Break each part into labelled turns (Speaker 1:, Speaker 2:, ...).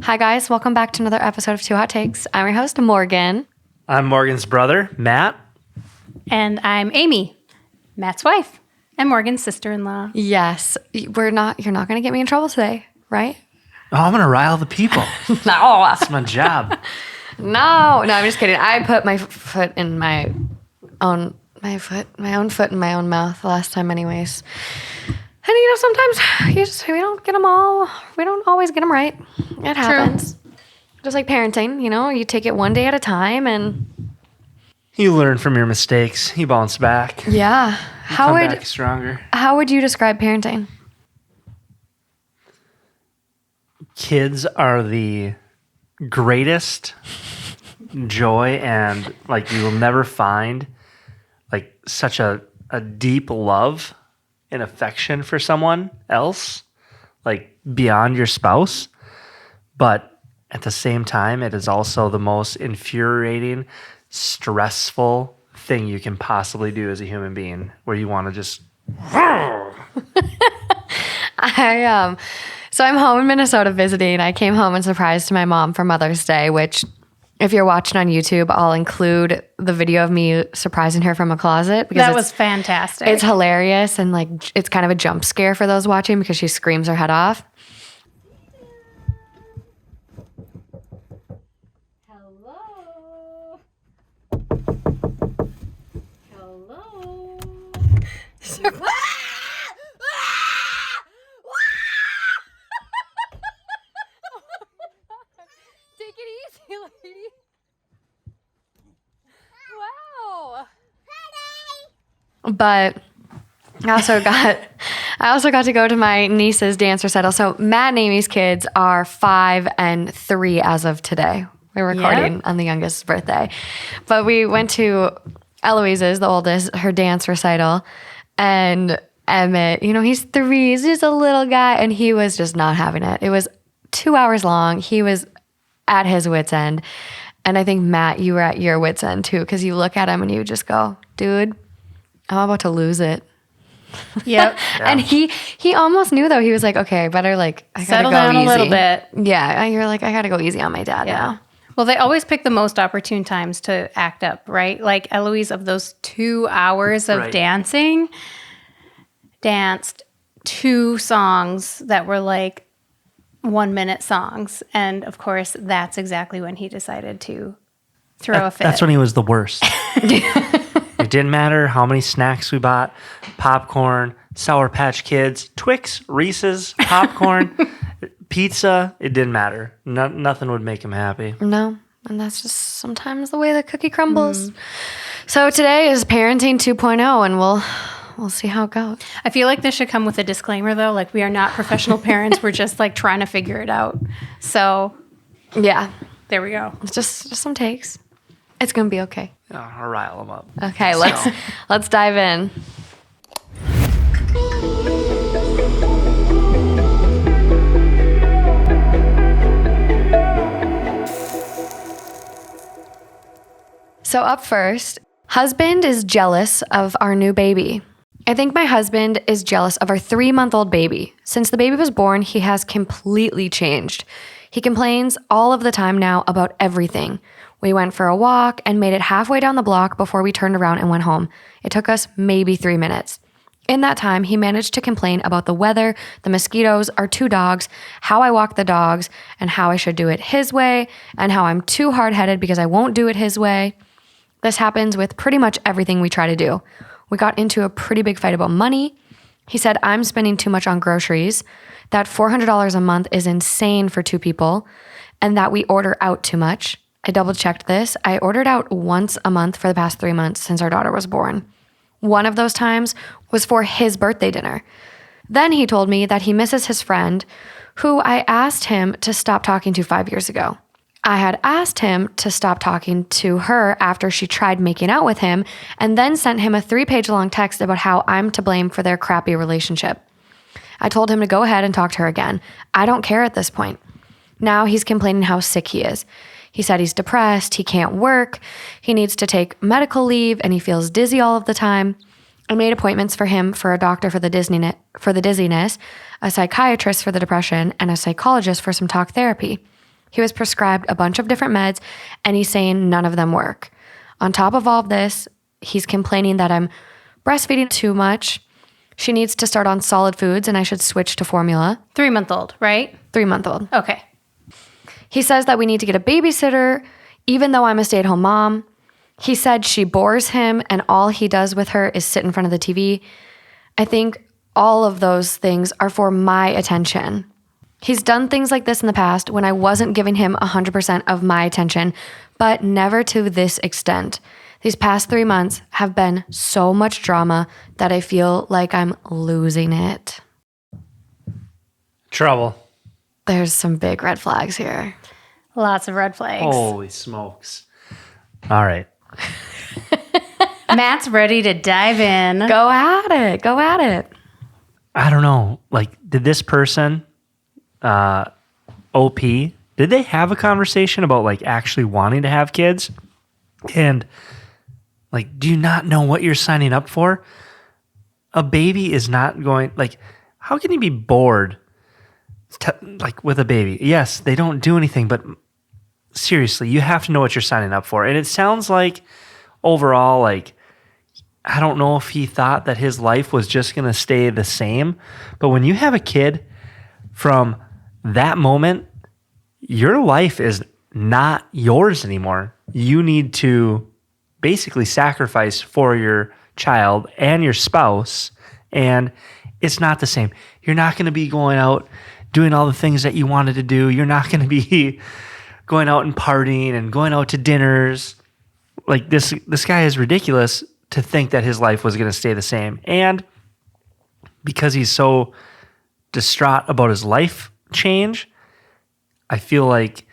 Speaker 1: Hi guys, welcome back to another episode of Two Hot Takes. I'm your host, Morgan.
Speaker 2: I'm Morgan's brother, Matt.
Speaker 3: And I'm Amy, Matt's wife, and Morgan's sister-in-law.
Speaker 1: Yes, you're not going to get me in trouble today, right?
Speaker 2: Oh, I'm going to rile the people.
Speaker 1: No.
Speaker 2: That's my job.
Speaker 1: No, I'm just kidding. I put my foot in my own foot in my own mouth the last time anyways. And sometimes we don't get them all. We don't always get them right. It happens. True. Just like parenting, you take it one day at a time and
Speaker 2: you learn from your mistakes. You bounce back.
Speaker 1: Yeah.
Speaker 2: Come back stronger.
Speaker 1: How would you describe parenting?
Speaker 2: Kids are the greatest joy, and you will never find such a deep love and affection for someone else, beyond your spouse. But at the same time, it is also the most infuriating, stressful thing you can possibly do as a human being, where you want to just
Speaker 1: So I'm home in Minnesota visiting. I came home and surprised my mom for Mother's Day, which if you're watching on YouTube, I'll include the video of me surprising her from a closet.
Speaker 3: Because that was fantastic.
Speaker 1: It's hilarious and it's kind of a jump scare for those watching because she screams her head off.
Speaker 3: Hello. Take it easy, lady. Wow.
Speaker 1: But I also got to go to my niece's dance recital. So Matt and Amy's kids are 5 and 3 as of today. We're recording on the youngest's birthday. But we went to Eloise's, the oldest, her dance recital. And Emmett, he's 3. He's just a little guy. And he was just not having it. It was 2 hours long. He was at his wit's end. And I think, Matt, you were at your wit's end too, because you look at him and you just go, dude, I'm about to lose it.
Speaker 3: Yep.
Speaker 2: Yeah.
Speaker 1: And he almost knew, though. He was like, okay, I better I gotta
Speaker 3: settle
Speaker 1: go
Speaker 3: down
Speaker 1: easy.
Speaker 3: a little bit.
Speaker 1: Yeah, you're like, I gotta go easy on my dad now.
Speaker 3: Well, they always pick the most opportune times to act up, right? Like Eloise, of those 2 hours of dancing, danced 2 songs that were 1-minute songs. And of course, that's exactly when he decided to throw a fit.
Speaker 2: That's when he was the worst. It didn't matter how many snacks we bought: popcorn, Sour Patch Kids, Twix, Reese's, popcorn, pizza. It didn't matter. Nothing would make him happy.
Speaker 1: No, and that's just sometimes the way the cookie crumbles. So today is Parenting 2.0, and we'll see how it goes.
Speaker 3: I feel like this should come with a disclaimer, though. We are not professional parents. We're just trying to figure it out. So
Speaker 1: Yeah,
Speaker 3: there we go.
Speaker 1: it's just some takes. It's gonna be okay.
Speaker 2: I'll rile him up.
Speaker 1: Okay, let's dive in. So up first, husband is jealous of our new baby. I think my husband is jealous of our 3-month-old baby. Since the baby was born, he has completely changed. He complains all of the time now about everything. We went for a walk and made it halfway down the block before we turned around and went home. It took us maybe 3 minutes. In that time, he managed to complain about the weather, the mosquitoes, our 2 dogs, how I walk the dogs, and how I should do it his way, and how I'm too hard-headed because I won't do it his way. This happens with pretty much everything we try to do. We got into a pretty big fight about money. He said I'm spending too much on groceries, that $400 a month is insane for 2 people, and that we order out too much. I double-checked this. I ordered out once a month for the past 3 months since our daughter was born. One of those times was for his birthday dinner. Then he told me that he misses his friend, who I asked him to stop talking to 5 years ago. I had asked him to stop talking to her after she tried making out with him, and then sent him a 3-page long text about how I'm to blame for their crappy relationship. I told him to go ahead and talk to her again. I don't care at this point. Now he's complaining how sick he is. He said he's depressed, he can't work, he needs to take medical leave, and he feels dizzy all of the time. I made appointments for him for a doctor for the dizziness, a psychiatrist for the depression, and a psychologist for some talk therapy. He was prescribed a bunch of different meds, and he's saying none of them work. On top of all of this, he's complaining that I'm breastfeeding too much. She needs to start on solid foods, and I should switch to formula.
Speaker 3: 3-month-old, right?
Speaker 1: 3-month-old.
Speaker 3: Okay.
Speaker 1: He says that we need to get a babysitter, even though I'm a stay-at-home mom. He said she bores him, and all he does with her is sit in front of the TV. I think all of those things are for my attention. He's done things like this in the past when I wasn't giving him 100% of my attention, but never to this extent. These past 3 months have been so much drama that I feel like I'm losing it.
Speaker 2: Trouble.
Speaker 1: There's some big red flags here.
Speaker 3: Lots of red flags.
Speaker 2: Holy smokes. All right.
Speaker 3: Matt's ready to dive in.
Speaker 1: Go at it. Go at it.
Speaker 2: I don't know. Like, did this person, OP, did they have a conversation about like actually wanting to have kids? And like, do you not know what you're signing up for? A baby is not going, like, how can you be bored like with a baby? Yes, they don't do anything, but seriously, you have to know what you're signing up for. And it sounds like overall, like, I don't know if he thought that his life was just going to stay the same, but when you have a kid, from that moment, your life is not yours anymore. You need to basically sacrifice for your child and your spouse, and it's not the same. You're not going to be going out doing all the things that you wanted to do. You're not going to be going out and partying and going out to dinners. Like, this guy is ridiculous to think that his life was going to stay the same. And because he's so distraught about his life change, I feel like,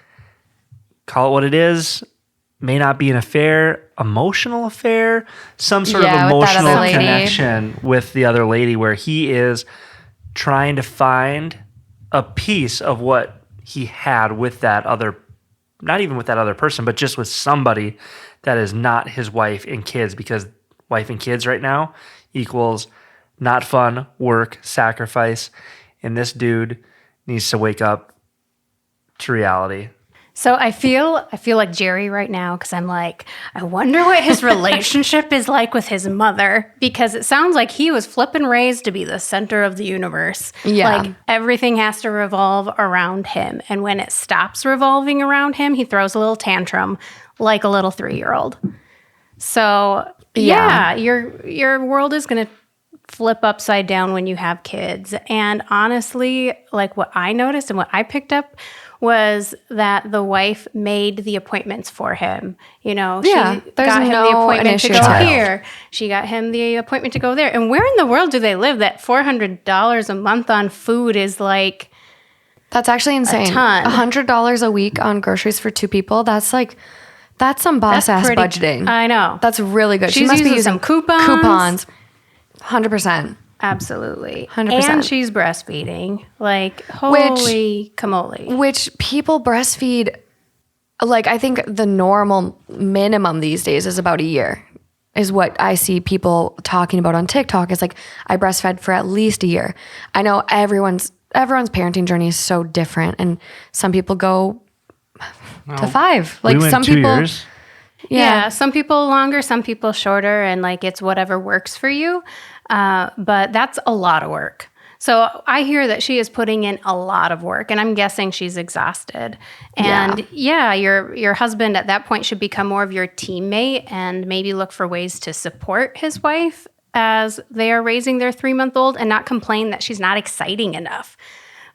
Speaker 2: call it what it is, may not be an affair, emotional affair, some sort of emotional connection with the other lady where he is trying to find a piece of what he had with that other, not even with that other person, but just with somebody that is not his wife and kids, because wife and kids right now equals not fun, work, sacrifice, and this dude needs to wake up to reality.
Speaker 3: So I feel like Jerry right now, because I'm like, I wonder what his relationship is like with his mother, because it sounds like he was flipping raised to be the center of the universe.
Speaker 1: Yeah.
Speaker 3: Like, everything has to revolve around him. And when it stops revolving around him, he throws a little tantrum like a little 3-year-old. So yeah, your world is going to flip upside down when you have kids. And honestly, like, what I noticed and what I picked up was that the wife made the appointments for him. You know, she got him the appointment to go here. She got him the appointment to go there. And where in the world do they live that $400 a month on food is like...
Speaker 1: That's actually insane.
Speaker 3: A ton.
Speaker 1: $100 a week on groceries for 2 people. That's some boss-ass budgeting.
Speaker 3: I know.
Speaker 1: That's really good.
Speaker 3: She must be using some coupons.
Speaker 1: 100%.
Speaker 3: Absolutely.
Speaker 1: 100%.
Speaker 3: And she's breastfeeding. Like, holy camole.
Speaker 1: Which people breastfeed, like, I think the normal minimum these days is about a year, is what I see people talking about on TikTok. Is like, I breastfed for at least a year. I know everyone's parenting journey is so different, and some people go to 5. Like,
Speaker 2: we went
Speaker 1: some
Speaker 2: 2
Speaker 1: people,
Speaker 2: years.
Speaker 3: Yeah, some people longer, some people shorter, and like, it's whatever works for you. But that's a lot of work. So I hear that she is putting in a lot of work, and I'm guessing she's exhausted. And your husband at that point should become more of your teammate and maybe look for ways to support his wife as they are raising their 3-month-old, and not complain that she's not exciting enough.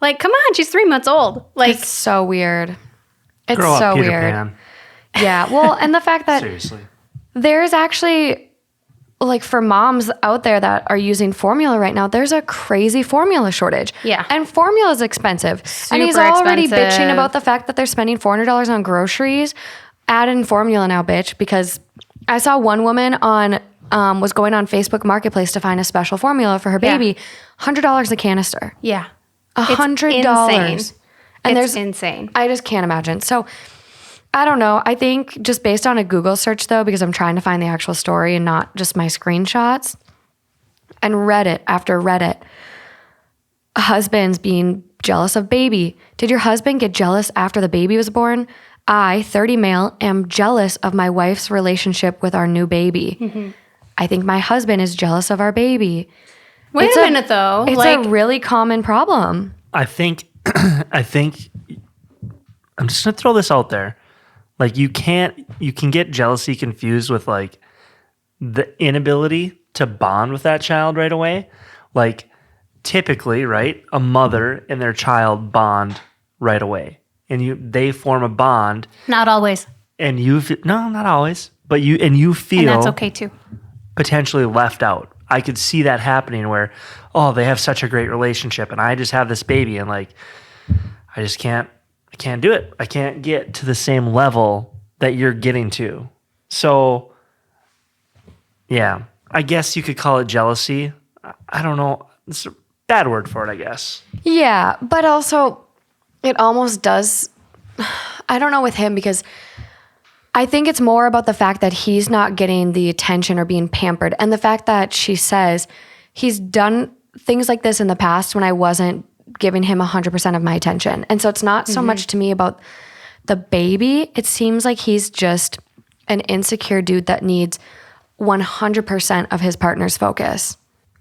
Speaker 3: Like, come on, she's 3 months old. Like,
Speaker 1: it's so weird. It's
Speaker 2: Grow up,
Speaker 1: so
Speaker 2: Peter
Speaker 1: weird.
Speaker 2: Pan.
Speaker 1: Yeah. Well, and the fact that
Speaker 2: Seriously.
Speaker 1: there's actually, like, for moms out there that are using formula right now, there's a crazy formula shortage.
Speaker 3: Yeah.
Speaker 1: And formula is expensive. And he's
Speaker 3: Super
Speaker 1: already
Speaker 3: expensive.
Speaker 1: bitching about the fact that they're spending $400 on groceries. Add in formula now, bitch, because I saw one woman was going on Facebook Marketplace to find a special formula for her baby. $100 a canister.
Speaker 3: yeah.
Speaker 1: $100. And
Speaker 3: It's insane.
Speaker 1: I just can't imagine. So I don't know. I think just based on a Google search, though, because I'm trying to find the actual story and not just my screenshots, and Reddit after Reddit, husbands being jealous of baby. Did your husband get jealous after the baby was born? I, 30 male, am jealous of my wife's relationship with our new baby. I think my husband is jealous of our baby.
Speaker 3: Wait a minute, though.
Speaker 1: It's a really common problem.
Speaker 2: I think I'm just gonna throw this out there. Like you can get jealousy confused with like the inability to bond with that child right away. Like typically, right, a mother and their child bond right away. And they form a bond.
Speaker 3: Not always.
Speaker 2: And no, not always. But you feel
Speaker 3: And that's okay too.
Speaker 2: Potentially left out. I could see that happening where, oh, they have such a great relationship and I just have this baby and like I can't do it. I can't get to the same level that you're getting to. So yeah, I guess you could call it jealousy. I don't know. It's a bad word for it, I guess.
Speaker 1: Yeah, but also it almost does. I don't know with him because I think it's more about the fact that he's not getting the attention or being pampered. And the fact that she says he's done things like this in the past when I wasn't giving him 100% of my attention. And so it's not so much to me about the baby. It seems like he's just an insecure dude that needs 100% of his partner's focus.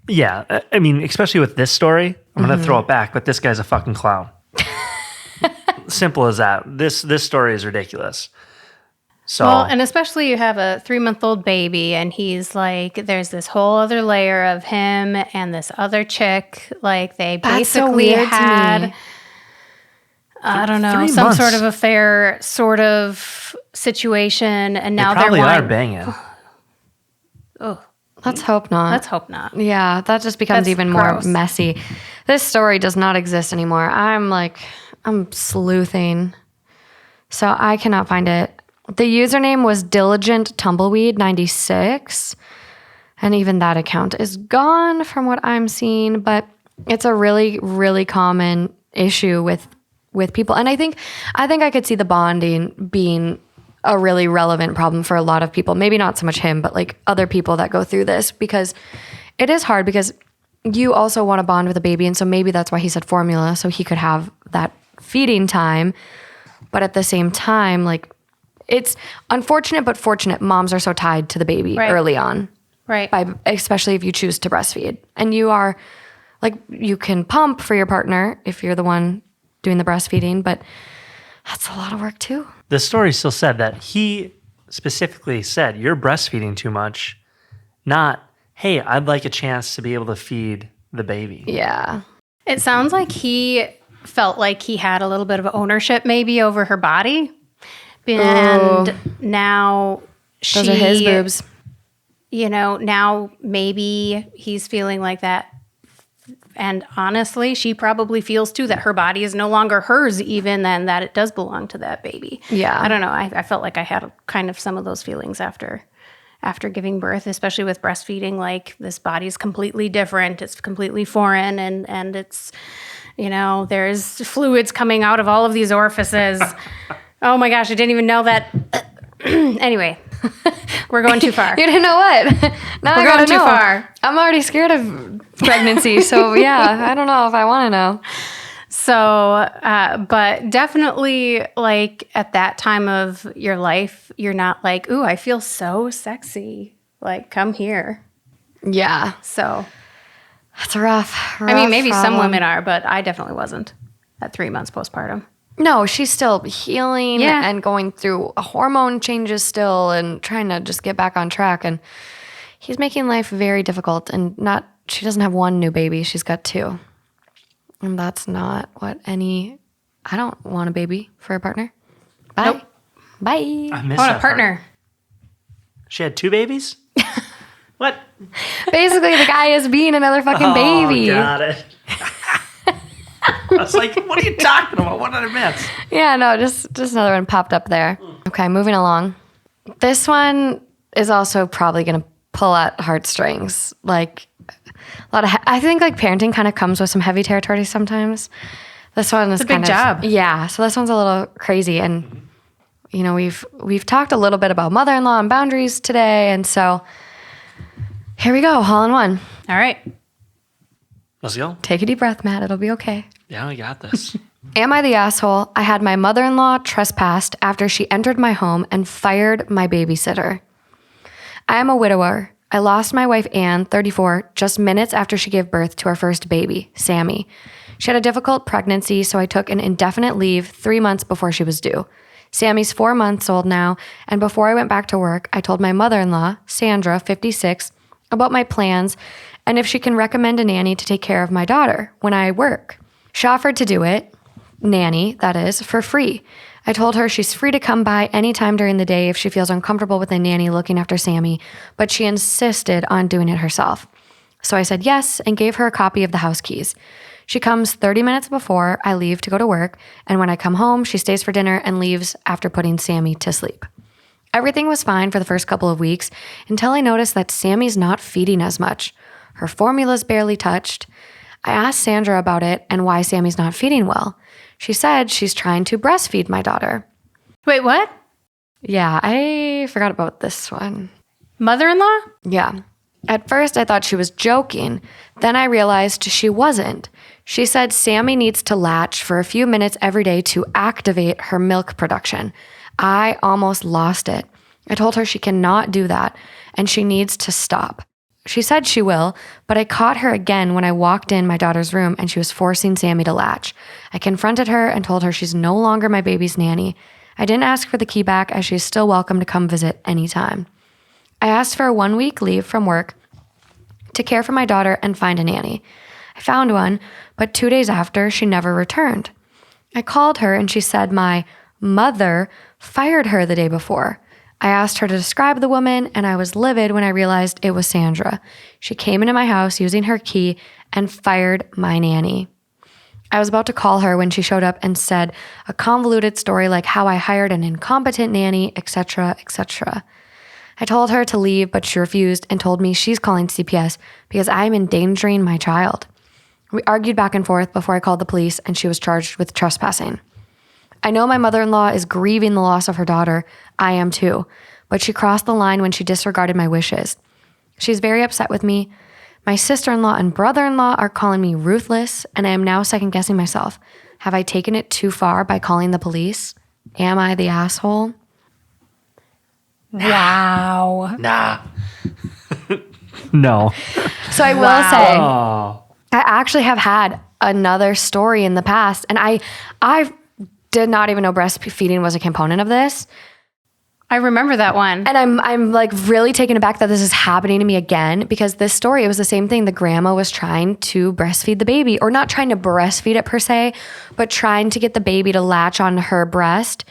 Speaker 2: Yeah. I mean, especially with this story, I'm going to throw it back, but this guy's a fucking clown. Simple as that. This story is ridiculous. So,
Speaker 3: well, and especially you have a 3-month-old baby and he's like, there's this whole other layer of him and this other chick. Like they
Speaker 1: That's so
Speaker 3: basically
Speaker 1: weird to
Speaker 3: had,
Speaker 1: me.
Speaker 3: I don't know,
Speaker 2: 3
Speaker 3: some
Speaker 2: months.
Speaker 3: sort of affair sort of situation. And now
Speaker 2: they probably
Speaker 3: they're
Speaker 2: are
Speaker 3: wanting,
Speaker 2: banging.
Speaker 3: oh,
Speaker 1: Let's hope not.
Speaker 3: let's hope not.
Speaker 1: Yeah, that just becomes
Speaker 3: That's
Speaker 1: even
Speaker 3: gross.
Speaker 1: more messy. This story does not exist anymore. I'm sleuthing. So I cannot find it. The username was Diligent Tumbleweed 96. And even that account is gone from what I'm seeing. But it's a really, really common issue with people. And I think I could see the bonding being a really relevant problem for a lot of people. Maybe not so much him, but like other people that go through this, because it is hard because you also want to bond with a baby. And so maybe that's why he said formula, so he could have that feeding time. But at the same time, like, it's unfortunate but fortunate moms are so tied to the baby early on.
Speaker 3: Right.
Speaker 1: Especially if you choose to breastfeed. And you are, like, you can pump for your partner if you're the one doing the breastfeeding, but that's a lot of work too.
Speaker 2: The story still said that he specifically said, you're breastfeeding too much, not, hey, I'd like a chance to be able to feed the baby.
Speaker 1: Yeah.
Speaker 3: It sounds like he felt like he had a little bit of ownership maybe over her body. And now she...
Speaker 1: Those are his boobs.
Speaker 3: You know, now maybe he's feeling like that. And honestly, she probably feels too that her body is no longer hers, even then that it does belong to that baby.
Speaker 1: Yeah.
Speaker 3: I don't know. I felt like I had kind of some of those feelings after giving birth, especially with breastfeeding. Like, this body's completely different. It's completely foreign. And it's, you know, there's fluids coming out of all of these orifices. Oh my gosh, I didn't even know that. Anyway, we're going too far.
Speaker 1: You didn't know what? Now
Speaker 3: We're
Speaker 1: I gotta
Speaker 3: going too
Speaker 1: know.
Speaker 3: far.
Speaker 1: I'm already scared of pregnancy, so yeah, I don't know if I want to know.
Speaker 3: So, but definitely, like, at that time of your life, you're not like, ooh, I feel so sexy. Like, come here.
Speaker 1: Yeah,
Speaker 3: So,
Speaker 1: that's rough.
Speaker 3: I mean, maybe some
Speaker 1: problem.
Speaker 3: women are, but I definitely wasn't at 3 months postpartum.
Speaker 1: No, she's still healing
Speaker 3: Yeah.
Speaker 1: and going through hormone changes still and trying to just get back on track. And he's making life very difficult. And she doesn't have one new baby. She's got 2. And that's not what I don't want a baby for a partner. Bye.
Speaker 3: Nope.
Speaker 1: Bye.
Speaker 2: I miss
Speaker 3: I want
Speaker 2: that
Speaker 3: a partner.
Speaker 2: She had 2 babies? What?
Speaker 1: Basically, the guy is being another fucking baby.
Speaker 2: Oh, got it. I was like, what are you talking about? What did I miss?
Speaker 1: Yeah, no, just another one popped up there. Okay, moving along. This one is also probably going to pull at heartstrings. Like, a lot of, I think like parenting kind of comes with some heavy territory sometimes. This one is
Speaker 3: a big
Speaker 1: kind
Speaker 3: job.
Speaker 1: of, yeah. So this one's a little crazy, and you know we've talked a little bit about mother-in-law and boundaries today, and so here we go, all in one.
Speaker 3: All right.
Speaker 2: Let's go.
Speaker 1: Take a deep breath, Matt. It'll be okay.
Speaker 2: Yeah, we got this.
Speaker 1: Am I the asshole? I had my mother-in-law trespassed after she entered my home and fired my babysitter. I am a widower. I lost my wife, Anne, 34, just minutes after she gave birth to our first baby, Sammy. She had a difficult pregnancy, so I took an indefinite leave 3 months before she was due. Sammy's 4 months old now, and before I went back to work, I told my mother-in-law, Sandra, 56, about my plans and if she can recommend a nanny to take care of my daughter when I work. She offered to do it, nanny, that is, for free. I told her she's free to come by anytime during the day if she feels uncomfortable with a nanny looking after Sammy, but she insisted on doing it herself. So I said yes and gave her a copy of the house keys. She comes 30 minutes before I leave to go to work, and when I come home, she stays for dinner and leaves after putting Sammy to sleep. Everything was fine for the first couple of weeks until I noticed that Sammy's not feeding as much. Her formula's barely touched. I asked Sandra about it and why Sammy's not feeding well. She said she's trying to breastfeed my daughter.
Speaker 3: Wait, what?
Speaker 1: Yeah, I forgot about this one.
Speaker 3: Mother-in-law?
Speaker 1: Yeah. At first, I thought she was joking. Then I realized she wasn't. She said Sammy needs to latch for a few minutes every day to activate her milk production. I almost lost it. I told her she cannot do that, and she needs to stop. She said she will, but I caught her again when I walked in my daughter's room and she was forcing Sammy to latch. I confronted her and told her she's no longer my baby's nanny. I didn't ask for the key back as she's still welcome to come visit anytime. I asked for a 1-week leave from work to care for my daughter and find a nanny. I found one, but 2 days after, she never returned. I called her and she said my mother fired her the day before. I asked her to describe the woman, and I was livid when I realized it was Sandra. She came into my house using her key and fired my nanny. I was about to call her when she showed up and said a convoluted story like how I hired an incompetent nanny, etc., etc. I told her to leave, but she refused and told me she's calling CPS because I'm endangering my child. We argued back and forth before I called the police, and she was charged with trespassing. I know my mother-in-law is grieving the loss of her daughter. I am too. But she crossed the line when she disregarded my wishes. She's very upset with me. My sister-in-law and brother-in-law are calling me ruthless, and I am now second-guessing myself. Have I taken it too far by calling the police? Am I the asshole?
Speaker 3: Wow.
Speaker 2: Nah. No.
Speaker 1: So I will say, I actually have had another story in the past, and I did not even know breastfeeding was a component of this.
Speaker 3: I remember that one.
Speaker 1: And I'm like really taken aback that this is happening to me again, because this story, it was the same thing. The grandma was trying to breastfeed the baby, or not trying to breastfeed it per se, but trying to get the baby to latch on her breast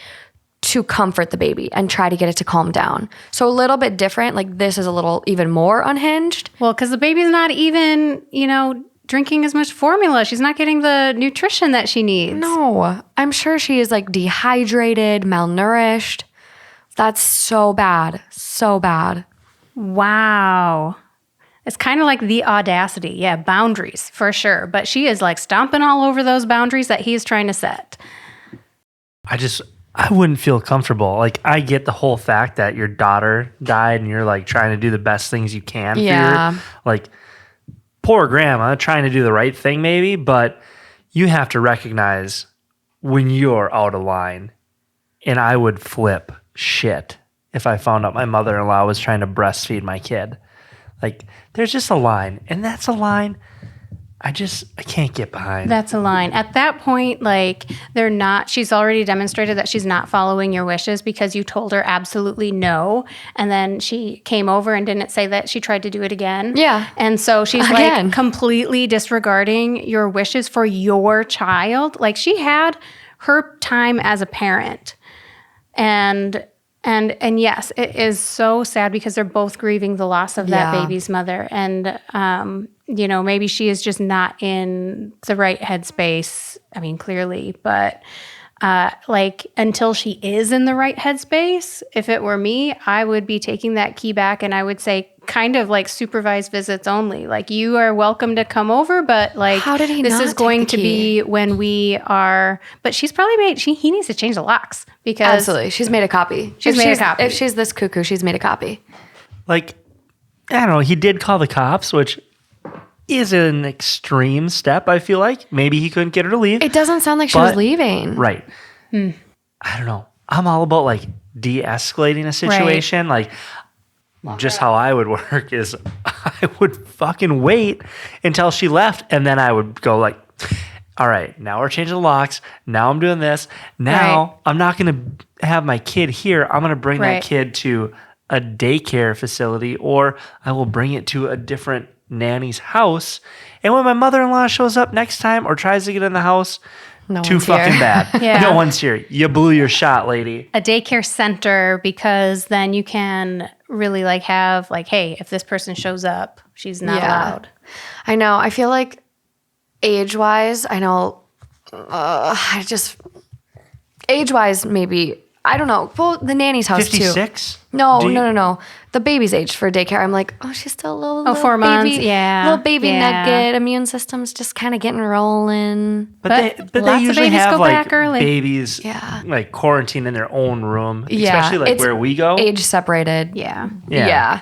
Speaker 1: to comfort the baby and try to get it to calm down. So a little bit different. Like this is a little even more unhinged.
Speaker 3: Well, because the baby's not even, drinking as much formula. She's not getting the nutrition that she needs.
Speaker 1: No, I'm sure she is like dehydrated, malnourished. That's so bad. So bad.
Speaker 3: Wow. It's kind of like the audacity. Yeah, boundaries for sure. But she is like stomping all over those boundaries that he's trying to set.
Speaker 2: I wouldn't feel comfortable. Like, I get the whole fact that your daughter died and you're like trying to do the best things you can for your, like, poor grandma trying to do the right thing maybe, but you have to recognize when you're out of line. And I would flip shit if I found out my mother-in-law was trying to breastfeed my kid. Like, there's just a line, and that's a line I can't get behind.
Speaker 3: That's a line. At that point, like, she's already demonstrated that she's not following your wishes because you told her absolutely no. And then she came over and didn't say that she tried to do it again.
Speaker 1: Yeah.
Speaker 3: And so she's like completely disregarding your wishes for your child. Like, she had her time as a parent. And yes, it is so sad because they're both grieving the loss of that baby's mother. And, maybe she is just not in the right headspace. I mean, clearly, but until she is in the right headspace, if it were me, I would be taking that key back and I would say kind of like supervised visits only. Like, you are welcome to come over, but like,
Speaker 1: how did he
Speaker 3: this
Speaker 1: not
Speaker 3: is going
Speaker 1: take the
Speaker 3: to
Speaker 1: key?
Speaker 3: be when we are, but she's probably he needs to change the locks because
Speaker 1: Absolutely. She's made a copy. If she's this cuckoo, she's made a copy.
Speaker 2: Like, I don't know. He did call the cops, which is an extreme step, I feel like. Maybe he couldn't get her to leave.
Speaker 1: It doesn't sound like she was leaving.
Speaker 2: Right. I don't know. I'm all about like de-escalating a situation. Like just how I would work is I would fucking wait until she left, and then I would go like, all right, now we're changing the locks. Now I'm doing this. Now I'm not going to have my kid here. I'm going to bring that kid to a daycare facility, or I will bring it to a different nanny's house. And when my mother-in-law shows up next time or tries to get in the house, too fucking bad. No one's here. You blew your shot, lady.
Speaker 3: A daycare center, because then you can really like have like, hey, if this person shows up, she's not allowed.
Speaker 1: I know. I feel like age-wise, I know, age-wise, maybe, I don't know. Well, the nanny's house
Speaker 2: 56?
Speaker 1: too. No. The baby's age for daycare. I'm like, oh, she's still a little
Speaker 3: 4
Speaker 1: baby,
Speaker 3: months. Yeah.
Speaker 1: Little baby nugget. Immune system's just kind of getting rolling.
Speaker 2: But they
Speaker 3: lots of
Speaker 2: usually
Speaker 3: babies
Speaker 2: have
Speaker 3: go
Speaker 2: like
Speaker 3: back early.
Speaker 2: babies like quarantine in their own room, especially like
Speaker 1: it's
Speaker 2: where we go.
Speaker 1: Age separated.
Speaker 3: Yeah.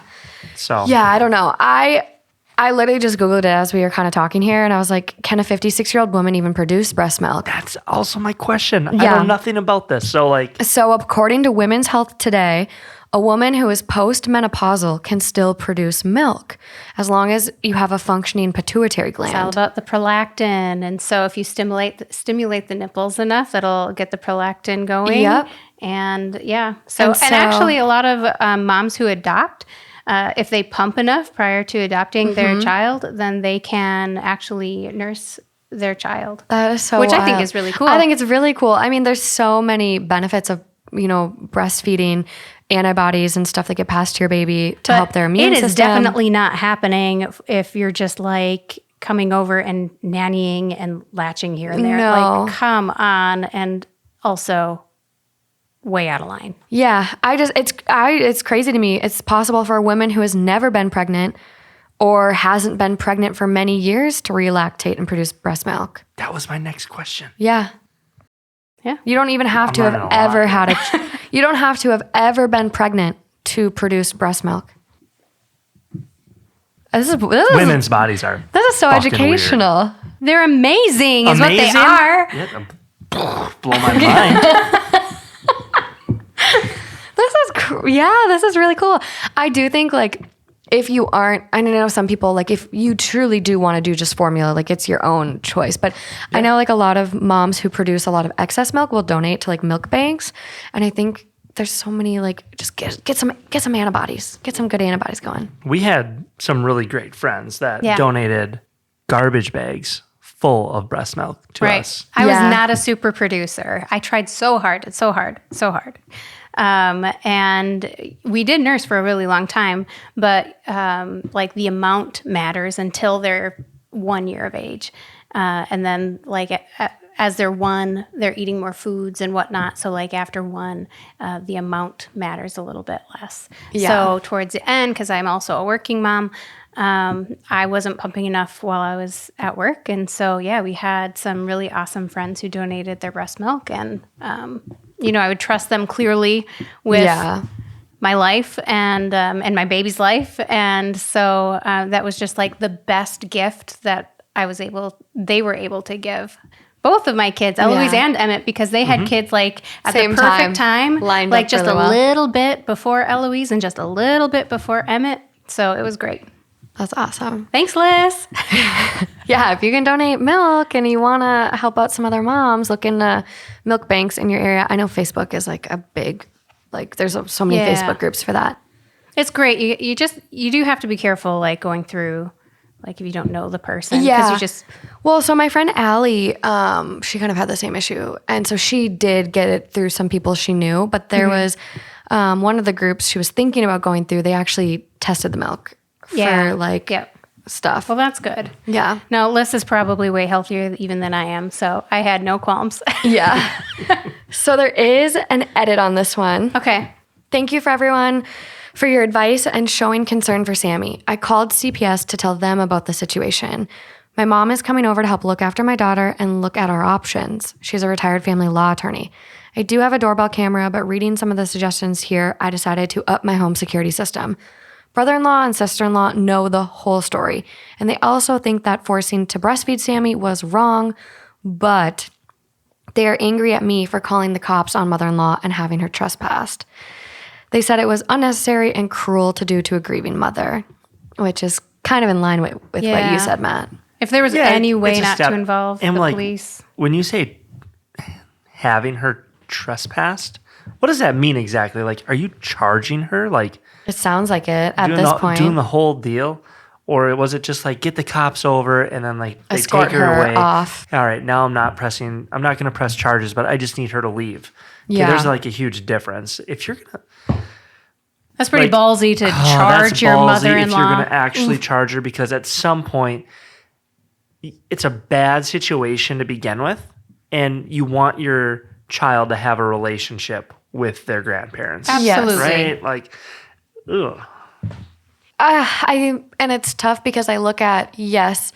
Speaker 2: So
Speaker 1: Yeah, I don't know. I literally just Googled it as we were kind of talking here, and I was like, can a 56-year-old woman even produce breast milk?
Speaker 2: that's also my question. I know nothing about this. So like,
Speaker 1: So according to Women's Health Today, a woman who is postmenopausal can still produce milk as long as you have a functioning pituitary gland.
Speaker 3: It's all about the prolactin. And so if you stimulate the nipples enough, that'll get the prolactin going.
Speaker 1: Yep.
Speaker 3: And and actually a lot of moms who adopt, if they pump enough prior to adopting their child, then they can actually nurse their child.
Speaker 1: That is so
Speaker 3: Which
Speaker 1: wild.
Speaker 3: I think is really cool.
Speaker 1: I think it's really cool. I mean, there's so many benefits of, breastfeeding, antibodies and stuff that get passed to your baby to help their immune system.
Speaker 3: It is definitely not happening if you're just like coming over and nannying and latching here and there.
Speaker 1: No.
Speaker 3: Like, come on. And also way out of line.
Speaker 1: Yeah, it's crazy to me. It's possible for a woman who has never been pregnant or hasn't been pregnant for many years to relactate and produce breast milk.
Speaker 2: that was my next question.
Speaker 1: Yeah.
Speaker 3: Yeah.
Speaker 1: You don't even have to
Speaker 2: learning
Speaker 1: have
Speaker 2: a lot.
Speaker 1: ever had you don't have to have ever been pregnant to produce breast milk. This is
Speaker 2: Women's bodies are
Speaker 1: so
Speaker 2: fucking
Speaker 1: educational.
Speaker 3: They're amazing is what they
Speaker 2: Amazing?
Speaker 3: are.
Speaker 2: Yeah, blow my mind.
Speaker 1: This is really cool. I do think like if you aren't, I know some people like if you truly do want to do just formula, like it's your own choice. But I know like a lot of moms who produce a lot of excess milk will donate to like milk banks, and I think there's so many like just get some antibodies, get some good antibodies going.
Speaker 2: We had some really great friends that
Speaker 3: Yeah.
Speaker 2: donated garbage bags full of breast milk to us.
Speaker 3: I was
Speaker 1: Yeah.
Speaker 3: not a super producer. I tried so hard. It's so hard. And we did nurse for a really long time, but like the amount matters until they're 1 year of age. And then like as they're one, they're eating more foods and whatnot. So like after one, the amount matters a little bit less.
Speaker 1: Yeah.
Speaker 3: So towards the end, because I'm also a working mom, I wasn't pumping enough while I was at work. And so, we had some really awesome friends who donated their breast milk. And, I would trust them clearly with my life and my baby's life. And so that was just like the best gift that they were able to give. Both of my kids, Eloise and Emmett, because they had kids like at
Speaker 1: Same
Speaker 3: the perfect time,
Speaker 1: lined
Speaker 3: like
Speaker 1: up
Speaker 3: just
Speaker 1: really
Speaker 3: a
Speaker 1: well.
Speaker 3: little bit before Eloise and just a little bit before Emmett. So it was great.
Speaker 1: That's awesome.
Speaker 3: Thanks, Liz.
Speaker 1: Yeah, if you can donate milk and you want to help out some other moms, look into milk banks in your area. I know Facebook is like a big, like there's so many Facebook groups for that.
Speaker 3: It's great. You do have to be careful, like going through, like if you don't know the person. 'cause
Speaker 1: Yeah.
Speaker 3: you just,
Speaker 1: Well, so my friend Allie, she kind of had the same issue. And so she did get it through some people she knew, but there was one of the groups she was thinking about going through, they actually tested the milk for like stuff.
Speaker 3: well, that's good.
Speaker 1: Yeah.
Speaker 3: No, Liz is probably way healthier even than I am. So I had no qualms.
Speaker 1: Yeah. So there is an edit on this one.
Speaker 3: Okay.
Speaker 1: Thank you for everyone for your advice and showing concern for Sammy. I called CPS to tell them about the situation. My mom is coming over to help look after my daughter and look at our options. She's a retired family law attorney. I do have a doorbell camera, but reading some of the suggestions here, I decided to up my home security system. brother-in-law and sister-in-law know the whole story. And they also think that forcing to breastfeed Sammy was wrong, but they are angry at me for calling the cops on mother-in-law and having her trespassed. They said it was unnecessary and cruel to do to a grieving mother, which is kind of in line with what you said, Matt.
Speaker 3: If there was any way not to involve the police.
Speaker 2: When you say having her trespassed, what does that mean exactly? Like, are you charging her? Like,
Speaker 1: it sounds like it at this point.
Speaker 2: Doing the whole deal? Or was it just like, get the cops over and then like they
Speaker 1: escort
Speaker 2: take her away?
Speaker 1: Off.
Speaker 2: All right, now I'm not going to press charges, but I just need her to leave. Okay, yeah. There's like a huge difference. If you're going to...
Speaker 3: That's pretty ballsy to charge your mother-in-law.
Speaker 2: If you're going to actually charge her, because at some point, it's a bad situation to begin with, and you want your child to have a relationship with their grandparents.
Speaker 3: Absolutely.
Speaker 2: Right? Like, ugh.
Speaker 1: And it's tough because I look at, yes,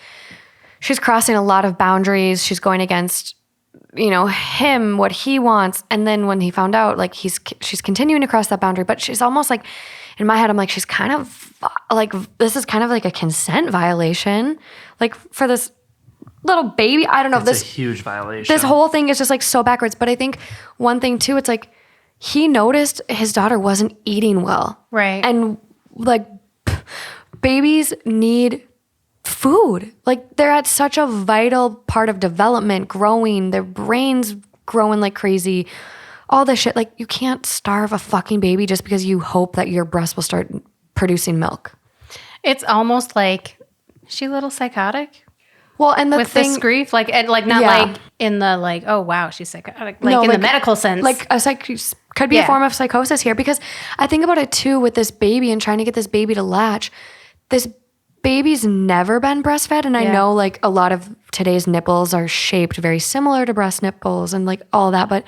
Speaker 1: she's crossing a lot of boundaries. She's going against, him, what he wants. And then when he found out, like, she's continuing to cross that boundary, but she's almost like, in my head, I'm like, she's kind of like, this is kind of like a consent violation. Like, for this little baby, I don't know.
Speaker 2: It's a huge violation.
Speaker 1: This whole thing is just like so backwards. But I think one thing too, it's like, he noticed his daughter wasn't eating well.
Speaker 3: Right.
Speaker 1: And like, babies need food. Like, they're at such a vital part of development, growing, their brains growing like crazy, all this shit. Like, you can't starve a fucking baby just because you hope that your breast will start producing milk.
Speaker 3: It's almost like, is she a little psychotic?
Speaker 1: Well, and
Speaker 3: with this grief, like in the like, oh wow, she's psychotic, like in the medical sense,
Speaker 1: like could be a form of psychosis here, because I think about it too with this baby and trying to get this baby to latch. This baby's never been breastfed, and I know like a lot of today's nipples are shaped very similar to breast nipples and like all that, but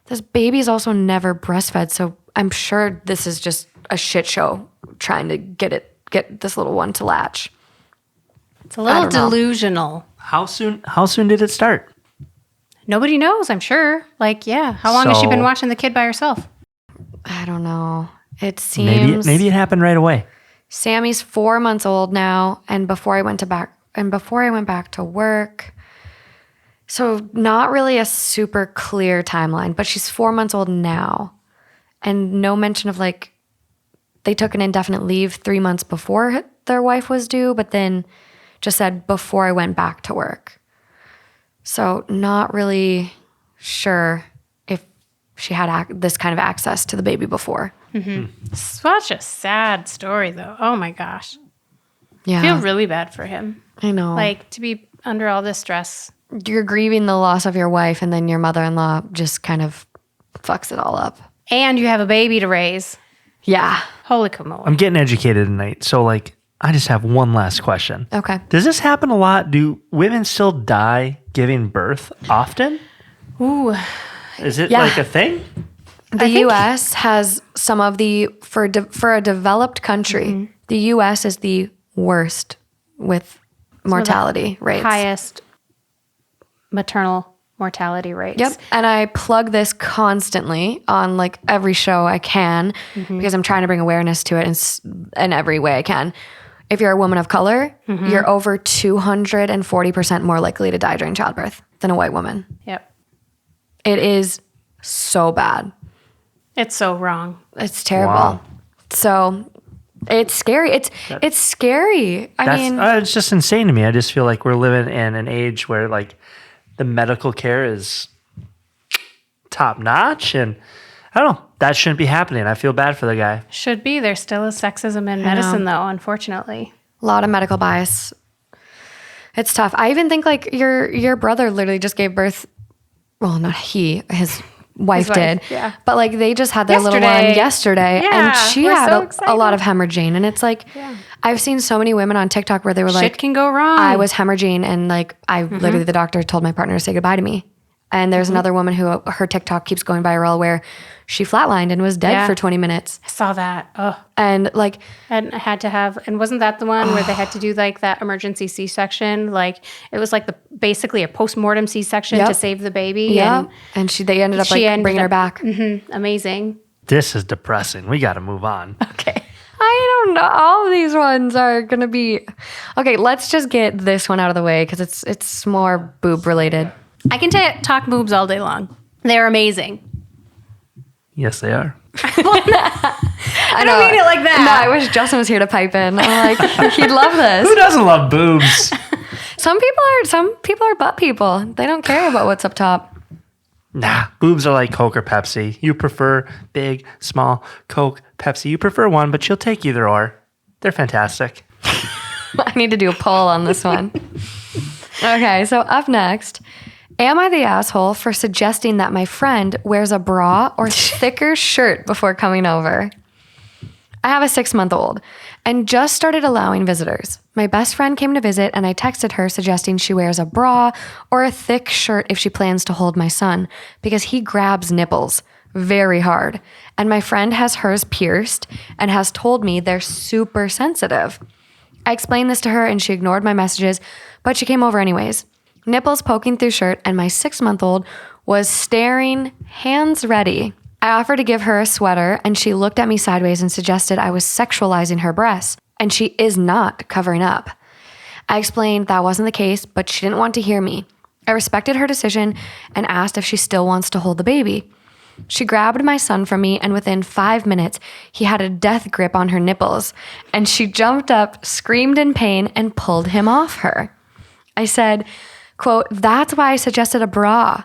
Speaker 1: this baby's also never breastfed, so I'm sure this is just a shit show trying to get this little one to latch.
Speaker 3: It's a little delusional.
Speaker 2: How soon did it start?
Speaker 3: Nobody knows, I'm sure. Like, how long has she been watching the kid by herself?
Speaker 1: I don't know. It seems
Speaker 2: maybe it happened right away.
Speaker 1: Sammy's 4 months old now, and before I went back to work. So not really a super clear timeline, but she's 4 months old now. And no mention of like, they took an indefinite leave 3 months before their wife was due, but then just said before I went back to work. So not really sure if she had this kind of access to the baby before.
Speaker 3: Mm-hmm. Such a sad story, though. Oh my gosh.
Speaker 1: Yeah.
Speaker 3: I feel really bad for him.
Speaker 1: I know.
Speaker 3: Like, to be under all this stress.
Speaker 1: You're grieving the loss of your wife, and then your mother-in-law just kind of fucks it all up.
Speaker 3: And you have a baby to raise.
Speaker 1: Yeah.
Speaker 3: Holy camola.
Speaker 2: I'm getting educated tonight. So like, I just have one last question.
Speaker 1: Okay.
Speaker 2: Does this happen a lot? Do women still die giving birth often?
Speaker 3: Ooh.
Speaker 2: Is it like a thing?
Speaker 1: The U.S. has some of for a developed country, the U.S. is the worst with mortality rates.
Speaker 3: Highest maternal mortality rates.
Speaker 1: Yep. And I plug this constantly on like every show I can because I'm trying to bring awareness to it in every way I can. If you're a woman of color, you're over 240% more likely to die during childbirth than a white woman.
Speaker 3: Yep.
Speaker 1: It is so bad.
Speaker 3: It's so wrong.
Speaker 1: It's terrible.
Speaker 2: Wow.
Speaker 1: So it's scary. It's scary. I mean,
Speaker 2: it's just insane to me. I just feel like we're living in an age where like the medical care is top notch, and I don't know. That shouldn't be happening. I feel bad for the guy.
Speaker 3: Should be. There still is sexism in medicine, though, unfortunately.
Speaker 1: A lot of medical bias. It's tough. I even think like your brother literally just gave birth. Well, not he. His wife did.
Speaker 3: Yeah.
Speaker 1: But like they just had their little one yesterday,
Speaker 3: yeah,
Speaker 1: and she had a lot of hemorrhaging. And it's like, I've seen so many women on TikTok where they were like,
Speaker 3: shit can go wrong.
Speaker 1: I was hemorrhaging, and like literally the doctor told my partner to say goodbye to me. And there's another woman who her TikTok keeps going viral where she flatlined and was dead for 20 minutes.
Speaker 3: I saw that. Oh.
Speaker 1: And like,
Speaker 3: and I had to have, and wasn't that the one where they had to do like that emergency C-section? Like it was like basically a postmortem C-section to save the baby.
Speaker 1: Yeah. And they ended up bringing her back.
Speaker 3: Amazing.
Speaker 2: This is depressing. We got to move on.
Speaker 3: Okay.
Speaker 1: I don't know. All of these ones are going to be... Okay, let's just get this one out of the way because it's more boob related.
Speaker 3: I can talk boobs all day long. They're amazing.
Speaker 2: Yes, they are.
Speaker 3: I don't mean it like that.
Speaker 1: No, I wish Justin was here to pipe in. I'm like, he'd love this.
Speaker 2: Who doesn't love boobs?
Speaker 1: Some people are butt people. They don't care about what's up top.
Speaker 2: Nah, boobs are like Coke or Pepsi. You prefer big, small, Coke, Pepsi. You prefer one, but you'll take either or. They're fantastic.
Speaker 1: I need to do a poll on this one. Okay, so up next, am I the asshole for suggesting that my friend wears a bra or thicker shirt before coming over? I have a 6-month-old and just started allowing visitors. My best friend came to visit and I texted her suggesting she wears a bra or a thick shirt if she plans to hold my son because he grabs nipples very hard. And my friend has hers pierced and has told me they're super sensitive. I explained this to her and she ignored my messages, but she came over anyways. Nipples poking through shirt and my 6-month-old was staring, hands ready. I offered to give her a sweater and she looked at me sideways and suggested I was sexualizing her breasts, and she is not covering up. I explained that wasn't the case, but she didn't want to hear me. I respected her decision and asked if she still wants to hold the baby. She grabbed my son from me and within 5 minutes, he had a death grip on her nipples and she jumped up, screamed in pain, and pulled him off her. I said, quote, "That's why I suggested a bra."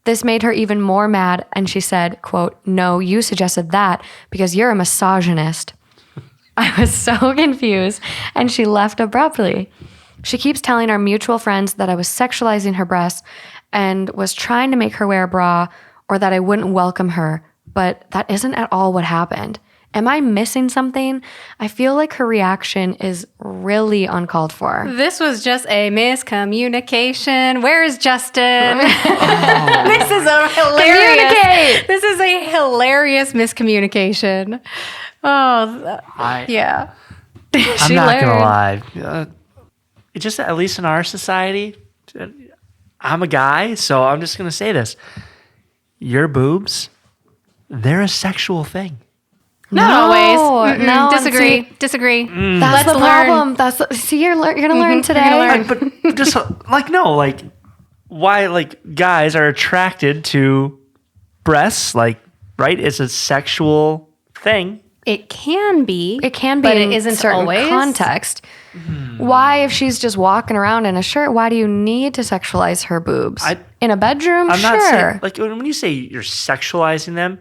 Speaker 1: This made her even more mad, and she said, quote, "No, you suggested that because you're a misogynist." I was so confused, and she left abruptly. She keeps telling our mutual friends that I was sexualizing her breasts and was trying to make her wear a bra or that I wouldn't welcome her, but that isn't at all what happened. Am I missing something? I feel like her reaction is really uncalled for.
Speaker 3: This was just a miscommunication. Where is Justin? This is a hilarious.
Speaker 1: Communicate!
Speaker 3: This is a hilarious miscommunication. Oh, yeah.
Speaker 2: I'm not going to lie. It just, at least in our society, I'm a guy, so I'm just going to say this. Your boobs, they're a sexual thing.
Speaker 3: Not always.
Speaker 1: No,
Speaker 3: Disagree.
Speaker 1: see,
Speaker 3: Disagree.
Speaker 1: That's
Speaker 3: Let's
Speaker 1: the
Speaker 3: learn.
Speaker 1: problem. See, you're going to learn today.
Speaker 2: But just why guys are attracted to breasts, right? It's a sexual thing.
Speaker 3: It can be.
Speaker 1: It can be,
Speaker 3: but
Speaker 1: in
Speaker 3: it isn't
Speaker 1: certain
Speaker 3: always.
Speaker 1: context. Why, if she's just walking around in a shirt, why do you need to sexualize her boobs? In a bedroom,
Speaker 2: I'm
Speaker 1: sure.
Speaker 2: not saying, when you say you're sexualizing them,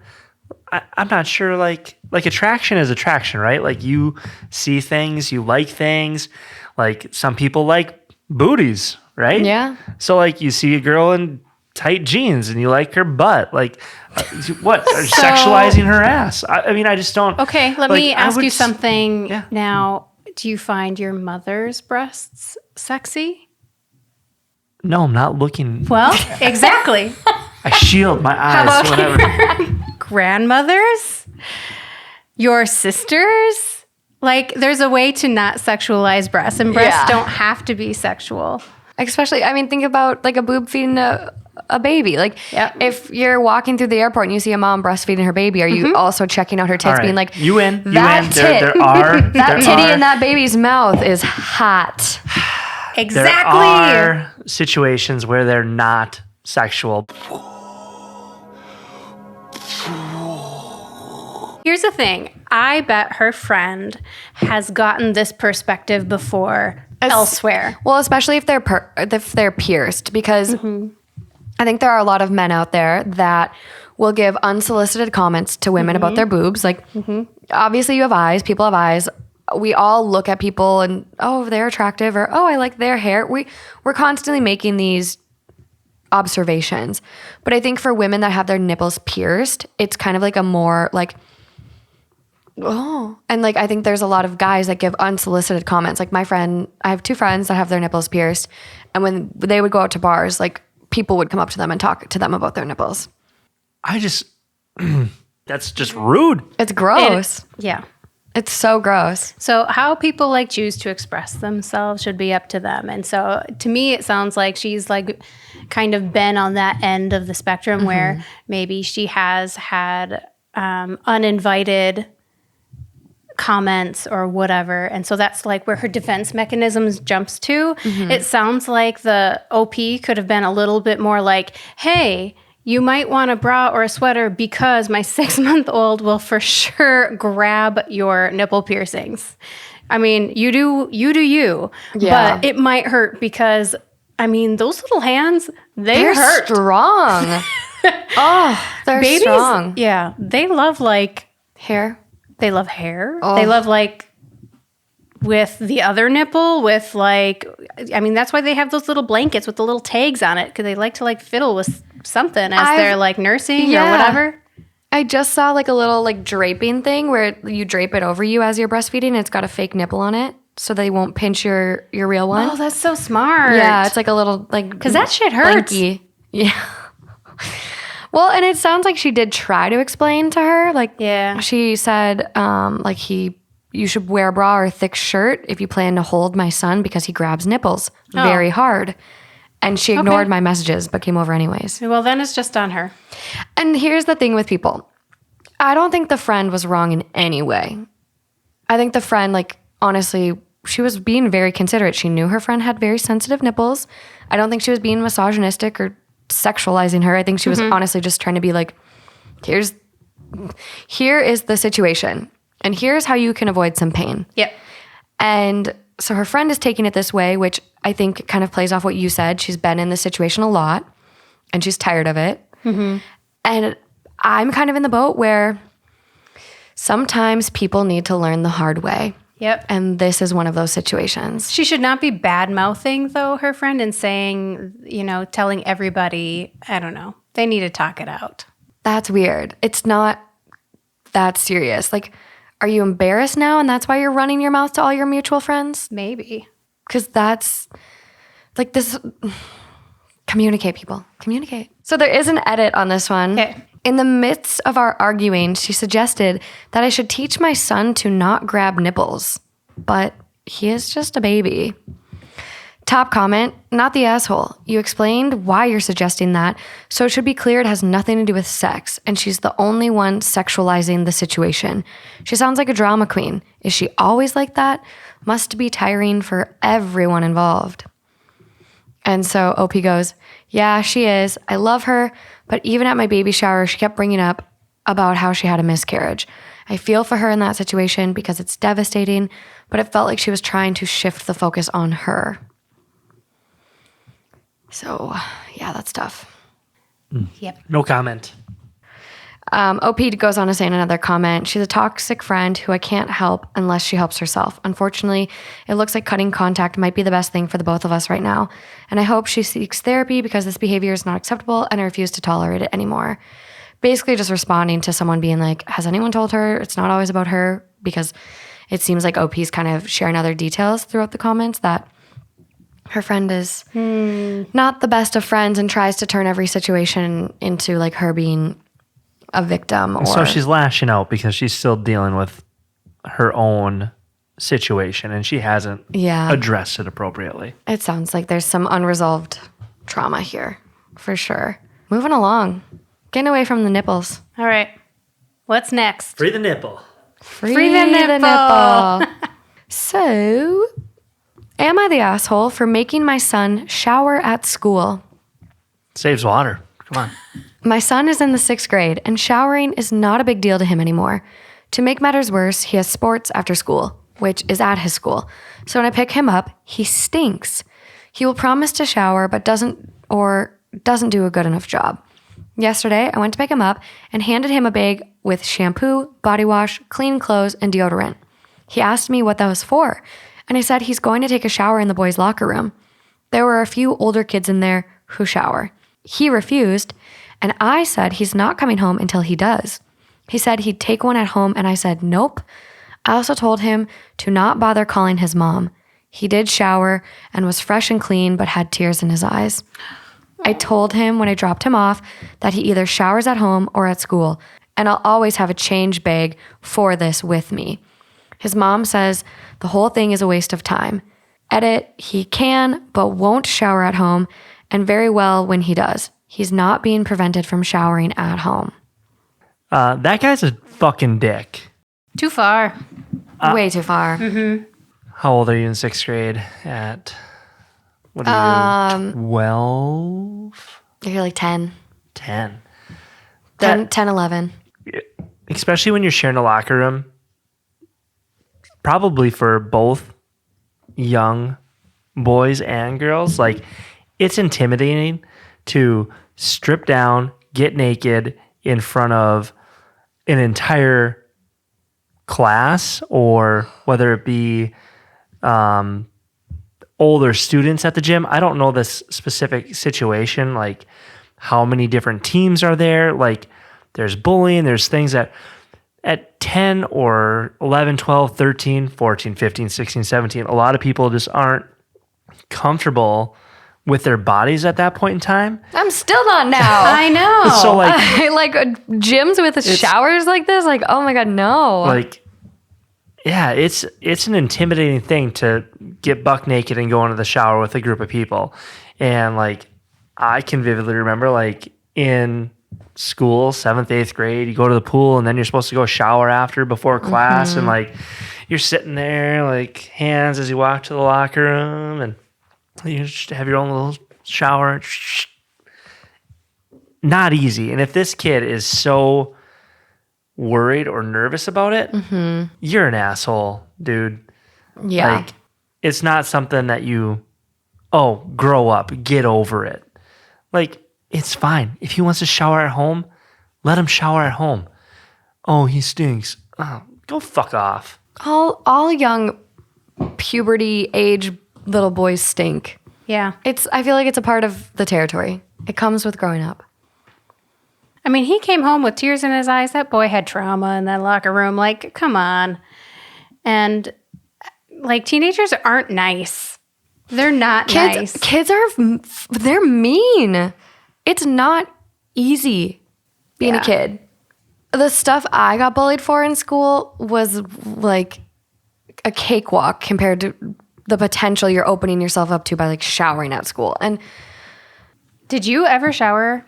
Speaker 2: I'm not sure, like attraction is attraction, right? Like you see things, you like things. Like some people like booties, right?
Speaker 1: Yeah.
Speaker 2: So you see a girl in tight jeans and you like her butt. What? Sexualizing her ass. I mean, I just don't.
Speaker 3: Okay, let me ask you something
Speaker 2: Yeah.
Speaker 3: now. Do you find your mother's breasts sexy?
Speaker 2: No, I'm not looking.
Speaker 3: Well, exactly.
Speaker 2: I shield my eyes, whatever.
Speaker 3: Grandmothers? Your sisters? There's a way to not sexualize breasts, and breasts don't have to be sexual.
Speaker 1: Especially, I mean, think about a boob feeding a baby. If you're walking through the airport and you see a mom breastfeeding her baby, are you also checking out her tits, being like,
Speaker 2: you in?
Speaker 1: That tit,
Speaker 2: there are
Speaker 1: that titty in that baby's mouth is hot.
Speaker 3: Exactly.
Speaker 2: There are situations where they're not sexual.
Speaker 3: Here's the thing. I bet her friend has gotten this perspective before elsewhere.
Speaker 1: Well, especially if they're pierced, because I think there are a lot of men out there that will give unsolicited comments to women about their boobs. Obviously you have eyes, people have eyes. We all look at people and, oh, they're attractive, or, oh, I like their hair. We're constantly making these observations. But I think for women that have their nipples pierced, it's kind of a more oh. And I think there's a lot of guys that give unsolicited comments. My friend, I have 2 friends that have their nipples pierced. And when they would go out to bars, people would come up to them and talk to them about their nipples.
Speaker 2: That's just rude.
Speaker 1: It's gross.
Speaker 3: Yeah.
Speaker 1: It's so gross.
Speaker 3: So how people choose to express themselves should be up to them. And so to me, it sounds like she's kind of been on that end of the spectrum where maybe she has had uninvited comments or whatever. And so that's like where her defense mechanisms jumps to. It sounds like the OP could have been a little bit more like, hey, you might want a bra or a sweater because my 6-month-old will for sure grab your nipple piercings. I mean, you do you,
Speaker 1: Yeah.
Speaker 3: but it might hurt because, I mean, those little hands,
Speaker 1: They're
Speaker 3: hurt.
Speaker 1: strong. Oh, they're
Speaker 3: Babies,
Speaker 1: strong.
Speaker 3: yeah, they love like,
Speaker 1: Hair.
Speaker 3: they love hair.
Speaker 1: Oh.
Speaker 3: They love like with the other nipple, with like, I mean, that's why they have those little blankets with the little tags on it, because they like to like fiddle with something as they're like nursing or whatever.
Speaker 1: I just saw like a little like draping thing where you drape it over you as you're breastfeeding and it's got a fake nipple on it so they won't pinch your real one.
Speaker 3: Oh, that's so smart.
Speaker 1: Yeah, it's like a little like
Speaker 3: because that shit hurts.
Speaker 1: blanky. Yeah. Well, and it sounds like she did try to explain to her. Like,
Speaker 3: Yeah.
Speaker 1: she said, you should wear a bra or a thick shirt if you plan to hold my son because he grabs nipples very hard. And she ignored my messages but came over anyways.
Speaker 3: Well, then it's just on her.
Speaker 1: And here's the thing with people. I don't think the friend was wrong in any way. I think the friend, like, honestly, she was being very considerate. She knew her friend had very sensitive nipples. I don't think she was being misogynistic or sexualizing her. I think she was honestly just trying to be like, here is the situation. And here's how you can avoid some pain.
Speaker 3: Yep.
Speaker 1: And so her friend is taking it this way, which I think kind of plays off what you said. She's been in this situation a lot and she's tired of it. And I'm kind of in the boat where sometimes people need to learn the hard way.
Speaker 3: Yep.
Speaker 1: And this is one of those situations.
Speaker 3: She should not be bad-mouthing, though, her friend, and saying, telling everybody, I don't know, they need to talk it out.
Speaker 1: That's weird. It's not that serious. Like, are you embarrassed now and that's why you're running your mouth to all your mutual friends?
Speaker 3: Maybe.
Speaker 1: Because that's like this. Communicate, people. Communicate. So there is an edit on this one.
Speaker 3: Okay.
Speaker 1: In the midst of our arguing, she suggested that I should teach my son to not grab nipples. But he is just a baby. Top comment, not the asshole. You explained why you're suggesting that, so it should be clear it has nothing to do with sex, and she's the only one sexualizing the situation. She sounds like a drama queen. Is she always like that? Must be tiring for everyone involved. And so OP goes, yeah, she is. I love her, but even at my baby shower, she kept bringing up about how she had a miscarriage. I feel for her in that situation because it's devastating, but it felt like she was trying to shift the focus on her. So, yeah, that's tough.
Speaker 3: Yep.
Speaker 2: No comment.
Speaker 1: OP goes on to say in another comment, she's a toxic friend who I can't help unless she helps herself. Unfortunately, it looks like cutting contact might be the best thing for the both of us right now. And I hope she seeks therapy because this behavior is not acceptable and I refuse to tolerate it anymore. Basically just responding to someone being like, has anyone told her it's not always about her? Because it seems like OP's kind of sharing other details throughout the comments that her friend is not the best of friends and tries to turn every situation into like her being a victim. Or
Speaker 2: So she's lashing out because she's still dealing with her own situation and she hasn't addressed it appropriately.
Speaker 1: It sounds like there's some unresolved trauma here for sure. Moving along, getting away from the nipples.
Speaker 3: All right. What's next?
Speaker 2: Free the nipple.
Speaker 1: Free the nipple. So, am I the asshole for making my son shower at school?
Speaker 2: Saves water. Come on.
Speaker 1: My son is in the 6th grade, and showering is not a big deal to him anymore. To make matters worse, he has sports after school, which is at his school. So when I pick him up, he stinks. He will promise to shower, but doesn't do a good enough job. Yesterday, I went to pick him up and handed him a bag with shampoo, body wash, clean clothes, and deodorant. He asked me what that was for, and I said he's going to take a shower in the boys' locker room. There were a few older kids in there who shower. He refused, and I said he's not coming home until he does. He said he'd take one at home, and I said nope. I also told him to not bother calling his mom. He did shower and was fresh and clean, but had tears in his eyes. I told him when I dropped him off that he either showers at home or at school, and I'll always have a change bag for this with me. His mom says the whole thing is a waste of time. Edit, he can, but won't shower at home, and very well when he does. He's not being prevented from showering at home.
Speaker 2: That guy's a fucking dick.
Speaker 3: Too far.
Speaker 1: Way too far.
Speaker 2: How old are you in 6th grade what are you, 12?
Speaker 1: You're like 10.
Speaker 2: 10.
Speaker 1: 10, 11.
Speaker 2: Especially when you're sharing a locker room, probably for both young boys and girls, like it's intimidating to strip down, get naked in front of an entire class, or whether it be older students at the gym. I don't know this specific situation, like how many different teams are there. Like there's bullying, there's things that at 10 or 11, 12, 13, 14, 15, 16, 17, a lot of people just aren't comfortable with their bodies at that point in time.
Speaker 1: I'm still not now.
Speaker 3: I know.
Speaker 2: So like,
Speaker 1: like gyms with showers like this. Like, oh my God, no.
Speaker 2: like, yeah, it's an intimidating thing to get buck naked and go into the shower with a group of people. And like, I can vividly remember like in school, 7th, 8th grade, you go to the pool and then you're supposed to go shower before class. And like, you're sitting there like hands as you walk to the locker room and you just have your own little shower. Not easy. And if this kid is so worried or nervous about it, you're an asshole, dude.
Speaker 1: Yeah.
Speaker 2: Like, it's not something that grow up, get over it. Like, it's fine. If he wants to shower at home, let him shower at home. Oh, he stinks. Oh, go fuck off.
Speaker 1: All young puberty age little boys stink.
Speaker 3: Yeah.
Speaker 1: I feel like it's a part of the territory. It comes with growing up.
Speaker 3: I mean, he came home with tears in his eyes. That boy had trauma in that locker room. Like, come on. And like, teenagers aren't nice. They're not nice.
Speaker 1: Kids they're mean. It's not easy being a kid. The stuff I got bullied for in school was like a cakewalk compared to the potential you're opening yourself up to by like showering at school. And
Speaker 3: did you ever shower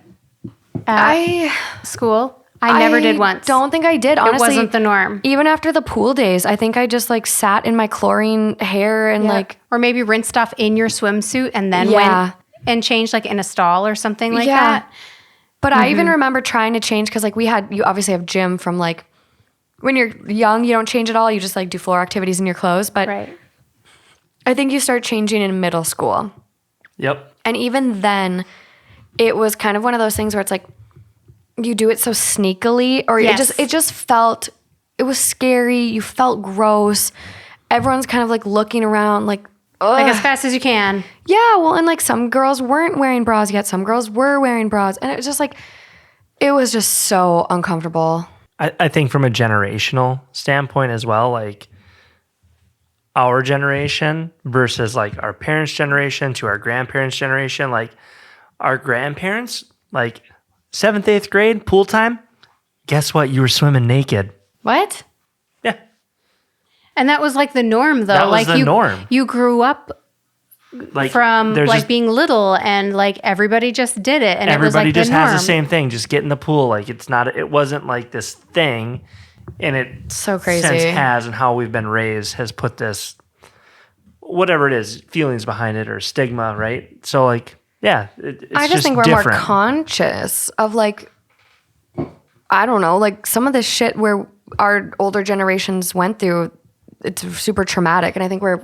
Speaker 3: at school? I never did once.
Speaker 1: Don't think I did. Honestly,
Speaker 3: it wasn't the norm.
Speaker 1: Even after the pool days, I think I just like sat in my chlorine hair and like,
Speaker 3: or maybe rinsed off in your swimsuit and then went and changed like in a stall or something like that.
Speaker 1: But I even remember trying to change because like you obviously have gym from like when you're young, you don't change at all. You just like do floor activities in your clothes. But I think you start changing in middle school.
Speaker 2: Yep.
Speaker 1: And even then, it was kind of one of those things where it's like you do it so sneakily, or it just felt, it was scary. You felt gross. Everyone's kind of like looking around like, ugh.
Speaker 3: Like as fast as you can.
Speaker 1: Yeah, well, and like some girls weren't wearing bras yet. Some girls were wearing bras. And it was just like, it was just so uncomfortable.
Speaker 2: I think from a generational standpoint as well, like our generation versus like our parents' generation to our grandparents' generation, like our grandparents, like 7th, 8th grade, pool time, guess what? You were swimming naked.
Speaker 1: What?
Speaker 2: Yeah.
Speaker 3: And that was like the norm, though.
Speaker 2: That was
Speaker 3: like
Speaker 2: the norm.
Speaker 3: You grew up
Speaker 2: like
Speaker 3: from like being little, and like everybody just did it, and
Speaker 2: everybody
Speaker 3: it was like
Speaker 2: just
Speaker 3: the norm.
Speaker 2: has the same thing. Just get in the pool. Like it wasn't like this thing, and it
Speaker 1: so crazy.
Speaker 2: Since has and how we've been raised has put this, whatever it is, feelings behind it or stigma, right? So like. Yeah, it's
Speaker 1: I just think we're
Speaker 2: different.
Speaker 1: more conscious of like, I don't know, like some of the shit where our older generations went through. It's super traumatic, and I think we've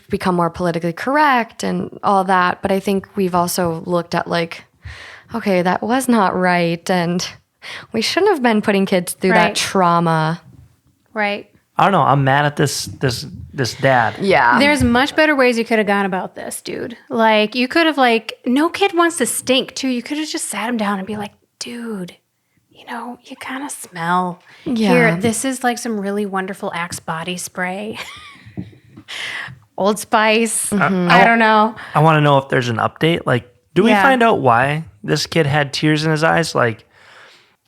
Speaker 1: become more politically correct and all that. But I think we've also looked at like, okay, that was not right, and we shouldn't have been putting kids through that trauma.
Speaker 3: Right.
Speaker 2: I don't know. I'm mad at this dad.
Speaker 1: Yeah.
Speaker 3: There's much better ways you could have gone about this, dude. Like, you could have, like, no kid wants to stink, too. You could have just sat him down and be like, dude, you know, you kind of smell.
Speaker 1: Yeah.
Speaker 3: Here, this is, like, some really wonderful Axe body spray. Old Spice. I don't know.
Speaker 2: I want to know if there's an update. Like, do we find out why this kid had tears in his eyes? Like,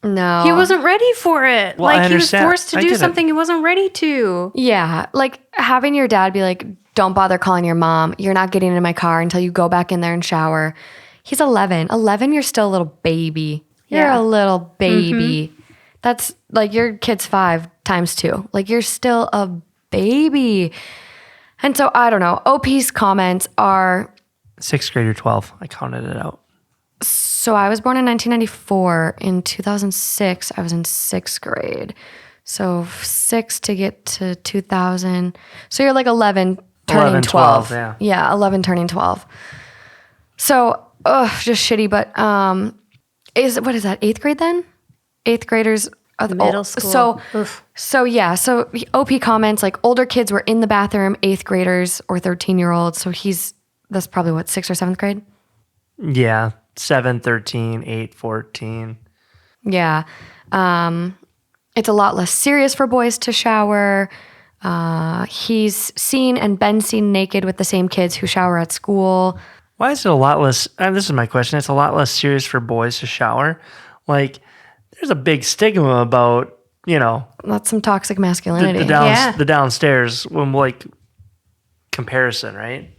Speaker 1: no.
Speaker 3: He wasn't ready for it.
Speaker 2: Well,
Speaker 3: like, he was forced to do something he wasn't ready to.
Speaker 1: Yeah. Like, having your dad be like, don't bother calling your mom. You're not getting in my car until you go back in there and shower. He's 11. 11, you're still a little baby. You're a little baby. That's like your kid's 5 times 2. Like you're still a baby. And so I don't know. OP's comments are
Speaker 2: 6th grade or 12. I counted it out.
Speaker 1: so I was born in 1994. In 2006, I was in 6th grade. So 6 to get to 2000. So you're like 11 turning
Speaker 2: 11,
Speaker 1: 12.
Speaker 2: 12,
Speaker 1: Yeah, 11 turning 12. So, just shitty, but what is that, 8th grade then? 8th graders are the
Speaker 3: Middle school.
Speaker 1: So OP comments like older kids were in the bathroom, 8th graders or 13-year-olds. So that's probably what, 6th or 7th grade?
Speaker 2: Yeah. 7, 13, 8, 14.
Speaker 1: Yeah. It's a lot less serious for boys to shower. He's seen and been seen naked with the same kids who shower at school.
Speaker 2: Why is it a lot less? And this is my question. It's a lot less serious for boys to shower. Like, there's a big stigma about,
Speaker 1: That's some toxic masculinity.
Speaker 2: the downstairs when comparison, right?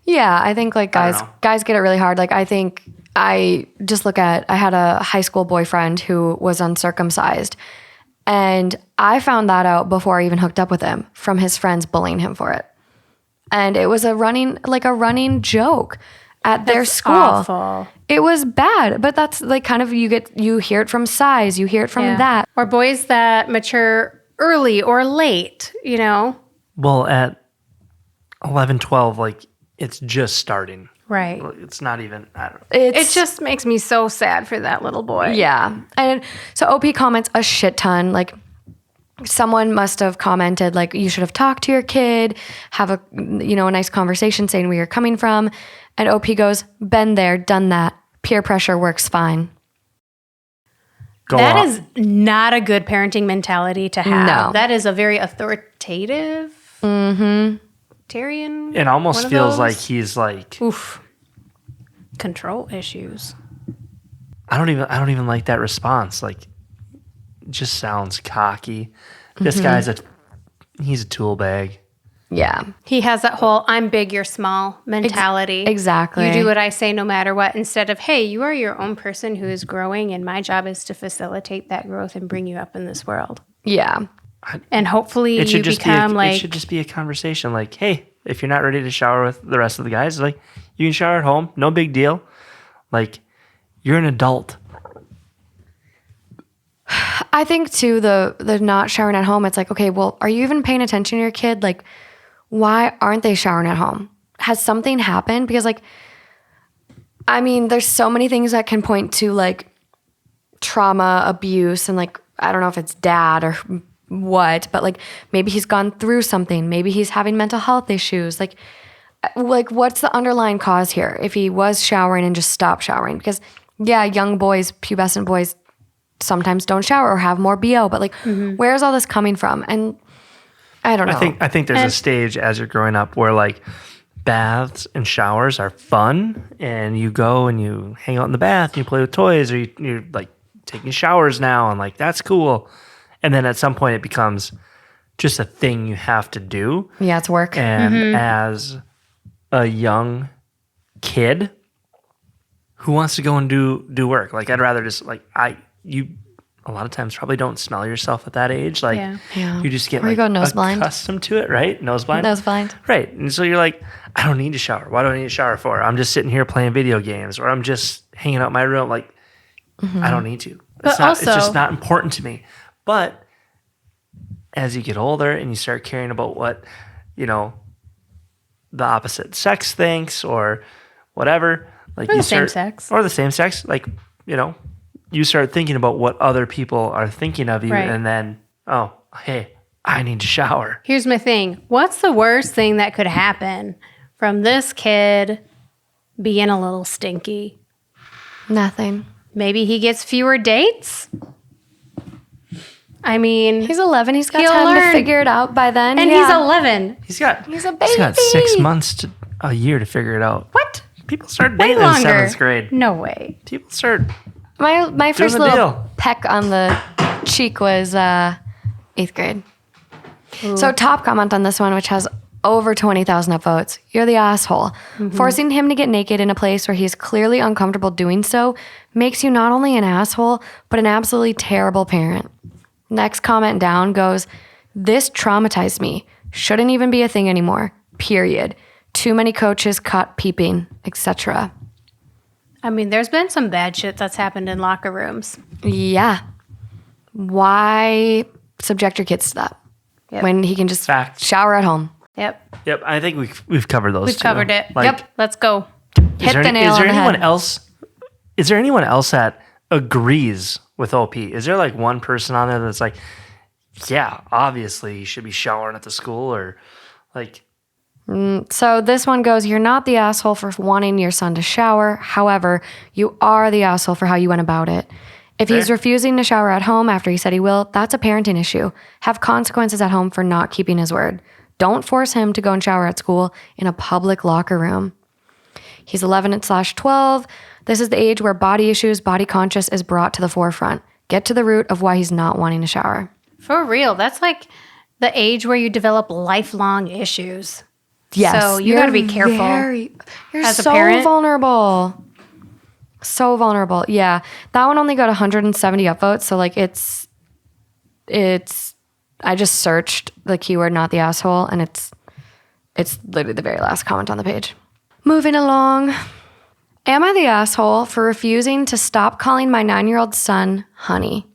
Speaker 1: Yeah, I think like
Speaker 2: I don't know.
Speaker 1: guys get it really hard. Like I think I had a high school boyfriend who was uncircumcised. And I found that out before I even hooked up with him from his friends bullying him for it. And it was a running joke at their school.
Speaker 3: Awful.
Speaker 1: It was bad, but that's like kind of you hear it from size, you hear it from that.
Speaker 3: Or boys that mature early or late,
Speaker 2: Well, at 11, 12, like, it's just starting.
Speaker 3: Right.
Speaker 2: It's not even, I don't know.
Speaker 3: It just makes me so sad for that little boy.
Speaker 1: Yeah. And so OP comments a shit ton. Like someone must have commented like, you should have talked to your kid, have a nice conversation saying where you're coming from. And OP goes, been there, done that. Peer pressure works fine.
Speaker 3: That is not a good parenting mentality to have.
Speaker 1: No.
Speaker 3: That is a very authoritative. Tyrion.
Speaker 2: It almost feels like he's like,
Speaker 3: oof, control issues.
Speaker 2: I don't even like that response. Like, it just sounds cocky. This guy's he's a tool bag.
Speaker 1: Yeah.
Speaker 3: He has that whole "I'm big, you're small" mentality.
Speaker 1: Exactly.
Speaker 3: You do what I say no matter what, instead of, hey, you are your own person who is growing, and my job is to facilitate that growth and bring you up in this world.
Speaker 1: Yeah.
Speaker 3: And hopefully
Speaker 2: It should
Speaker 3: you become
Speaker 2: it should just be a conversation. Like, hey, if you're not ready to shower with the rest of the guys, like, you can shower at home. No big deal. Like, you're an adult.
Speaker 1: I think too, the not showering at home, it's like, okay, well, are you even paying attention to your kid? Like, why aren't they showering at home? Has something happened? Because like, I mean, there's so many things that can point to like trauma, abuse, and like, I don't know if it's dad or what, but like maybe he's gone through something. Maybe he's having mental health issues. Like what's the underlying cause here? If he was showering and just stopped showering, because yeah, young boys, pubescent boys sometimes don't shower or have more BO, but like, where's all this coming from? And I don't know.
Speaker 2: I think there's a stage as you're growing up where like baths and showers are fun, and you go and you hang out in the bath, and you play with toys, or you're like taking showers now, and like that's cool. And then at some point it becomes just a thing you have to do.
Speaker 1: Yeah, it's work.
Speaker 2: And as a young kid who wants to go and do work, like I'd rather just like you a lot of times probably don't smell yourself at that age. Like
Speaker 1: Yeah.
Speaker 2: you just get
Speaker 1: Or you
Speaker 2: like
Speaker 1: go nose blind.
Speaker 2: accustomed to it, right? Nose blind.
Speaker 1: Nose blind.
Speaker 2: Right. And so you're like, I don't need to shower. Why do I need to shower for? I'm just sitting here playing video games, or I'm just hanging out in my room. Like, I don't need to. It's just not important to me. But as you get older and you start caring about what, the opposite sex thinks or whatever, like
Speaker 3: Or the same sex.
Speaker 2: Or the same sex, like, you start thinking about what other people are thinking of you,
Speaker 3: Right.
Speaker 2: and then, oh, hey, I need to shower.
Speaker 3: Here's my thing. What's the worst thing that could happen from this kid being a little stinky?
Speaker 1: Nothing.
Speaker 3: Maybe he gets fewer dates? I mean,
Speaker 1: He's 11. He's got
Speaker 3: He'll
Speaker 1: time to
Speaker 3: learn.
Speaker 1: figure it out by then.
Speaker 3: and
Speaker 1: yeah.
Speaker 3: he's 11.
Speaker 2: He's got
Speaker 1: a baby.
Speaker 2: He's got 6 months to a year to figure it out.
Speaker 3: What?
Speaker 2: People start
Speaker 3: Way
Speaker 2: dating in
Speaker 3: longer.
Speaker 2: 7th grade.
Speaker 3: No way.
Speaker 2: People start.
Speaker 1: My first
Speaker 2: the
Speaker 1: little
Speaker 2: deal.
Speaker 1: peck on the cheek was 8th grade. So top comment on this one, which has over 20,000 upvotes. You're the asshole. Forcing him to get naked in a place where he's clearly uncomfortable doing so makes you not only an asshole, but an absolutely terrible parent. Next comment down goes, this traumatized me. Shouldn't even be a thing anymore. Period. Too many coaches caught peeping, etc.
Speaker 3: I mean, there's been some bad shit that's happened in locker rooms.
Speaker 1: Yeah. Why subject your kids to that when he can just shower at home?
Speaker 3: Yep.
Speaker 2: Yep. I think we've covered those.
Speaker 3: We've covered it.
Speaker 2: Like,
Speaker 3: yep. Let's go.
Speaker 1: Hit the nail on the head.
Speaker 2: Is there anyone else that agrees with OP? Is there like one person on there that's like, yeah, obviously you should be showering at the school, or like?
Speaker 1: So this one goes, you're not the asshole for wanting your son to shower. However, you are the asshole for how you went about it. If he's refusing to shower at home after he said he will, that's a parenting issue. Have consequences at home for not keeping his word. Don't force him to go and shower at school in a public locker room. He's 11/12. This is the age where body issues, body conscious is brought to the forefront. Get to the root of why he's not wanting to shower.
Speaker 3: For real. That's like the age where you develop lifelong issues.
Speaker 1: Yes.
Speaker 3: So you got to be careful.
Speaker 1: You're
Speaker 3: as a
Speaker 1: so
Speaker 3: parent.
Speaker 1: vulnerable. So vulnerable. Yeah. That one only got 170 upvotes. So like it's, I just searched the keyword not the asshole, and it's literally the very last comment on the page. Moving along. Am I the asshole for refusing to stop calling my 9-year-old son honey?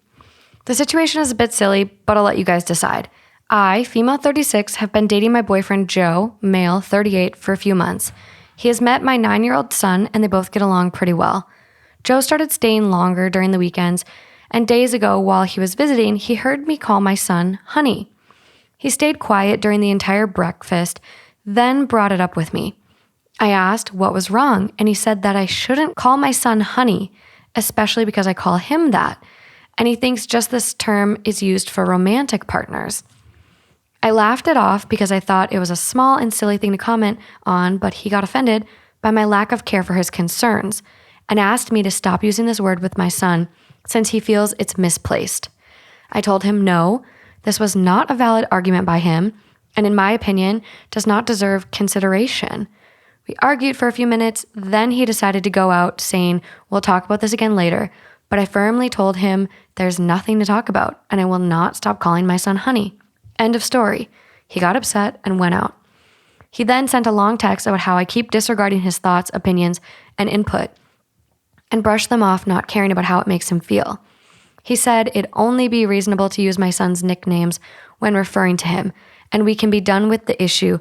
Speaker 1: The situation is a bit silly, but I'll let you guys decide. I, female 36, have been dating my boyfriend Joe, male 38, for a few months. He has met my 9-year-old son, and they both get along pretty well. Joe started staying longer during the weekends, and days ago while he was visiting, he heard me call my son honey. He stayed quiet during the entire breakfast, then brought it up with me. I asked what was wrong, and he said that I shouldn't call my son honey, especially because I call him that, and he thinks just this term is used for romantic partners. I laughed it off because I thought it was a small and silly thing to comment on, but he got offended by my lack of care for his concerns and asked me to stop using this word with my son since he feels it's misplaced. I told him no, this was not a valid argument by him, and in my opinion, does not deserve consideration. We argued for a few minutes, then he decided to go out saying, we'll talk about this again later, but I firmly told him there's nothing to talk about and I will not stop calling my son honey. End of story. He got upset and went out. He then sent a long text about how I keep disregarding his thoughts, opinions, and input and brushed them off, not caring about how it makes him feel. He said it'd only be reasonable to use my son's nicknames when referring to him, and we can be done with the issue,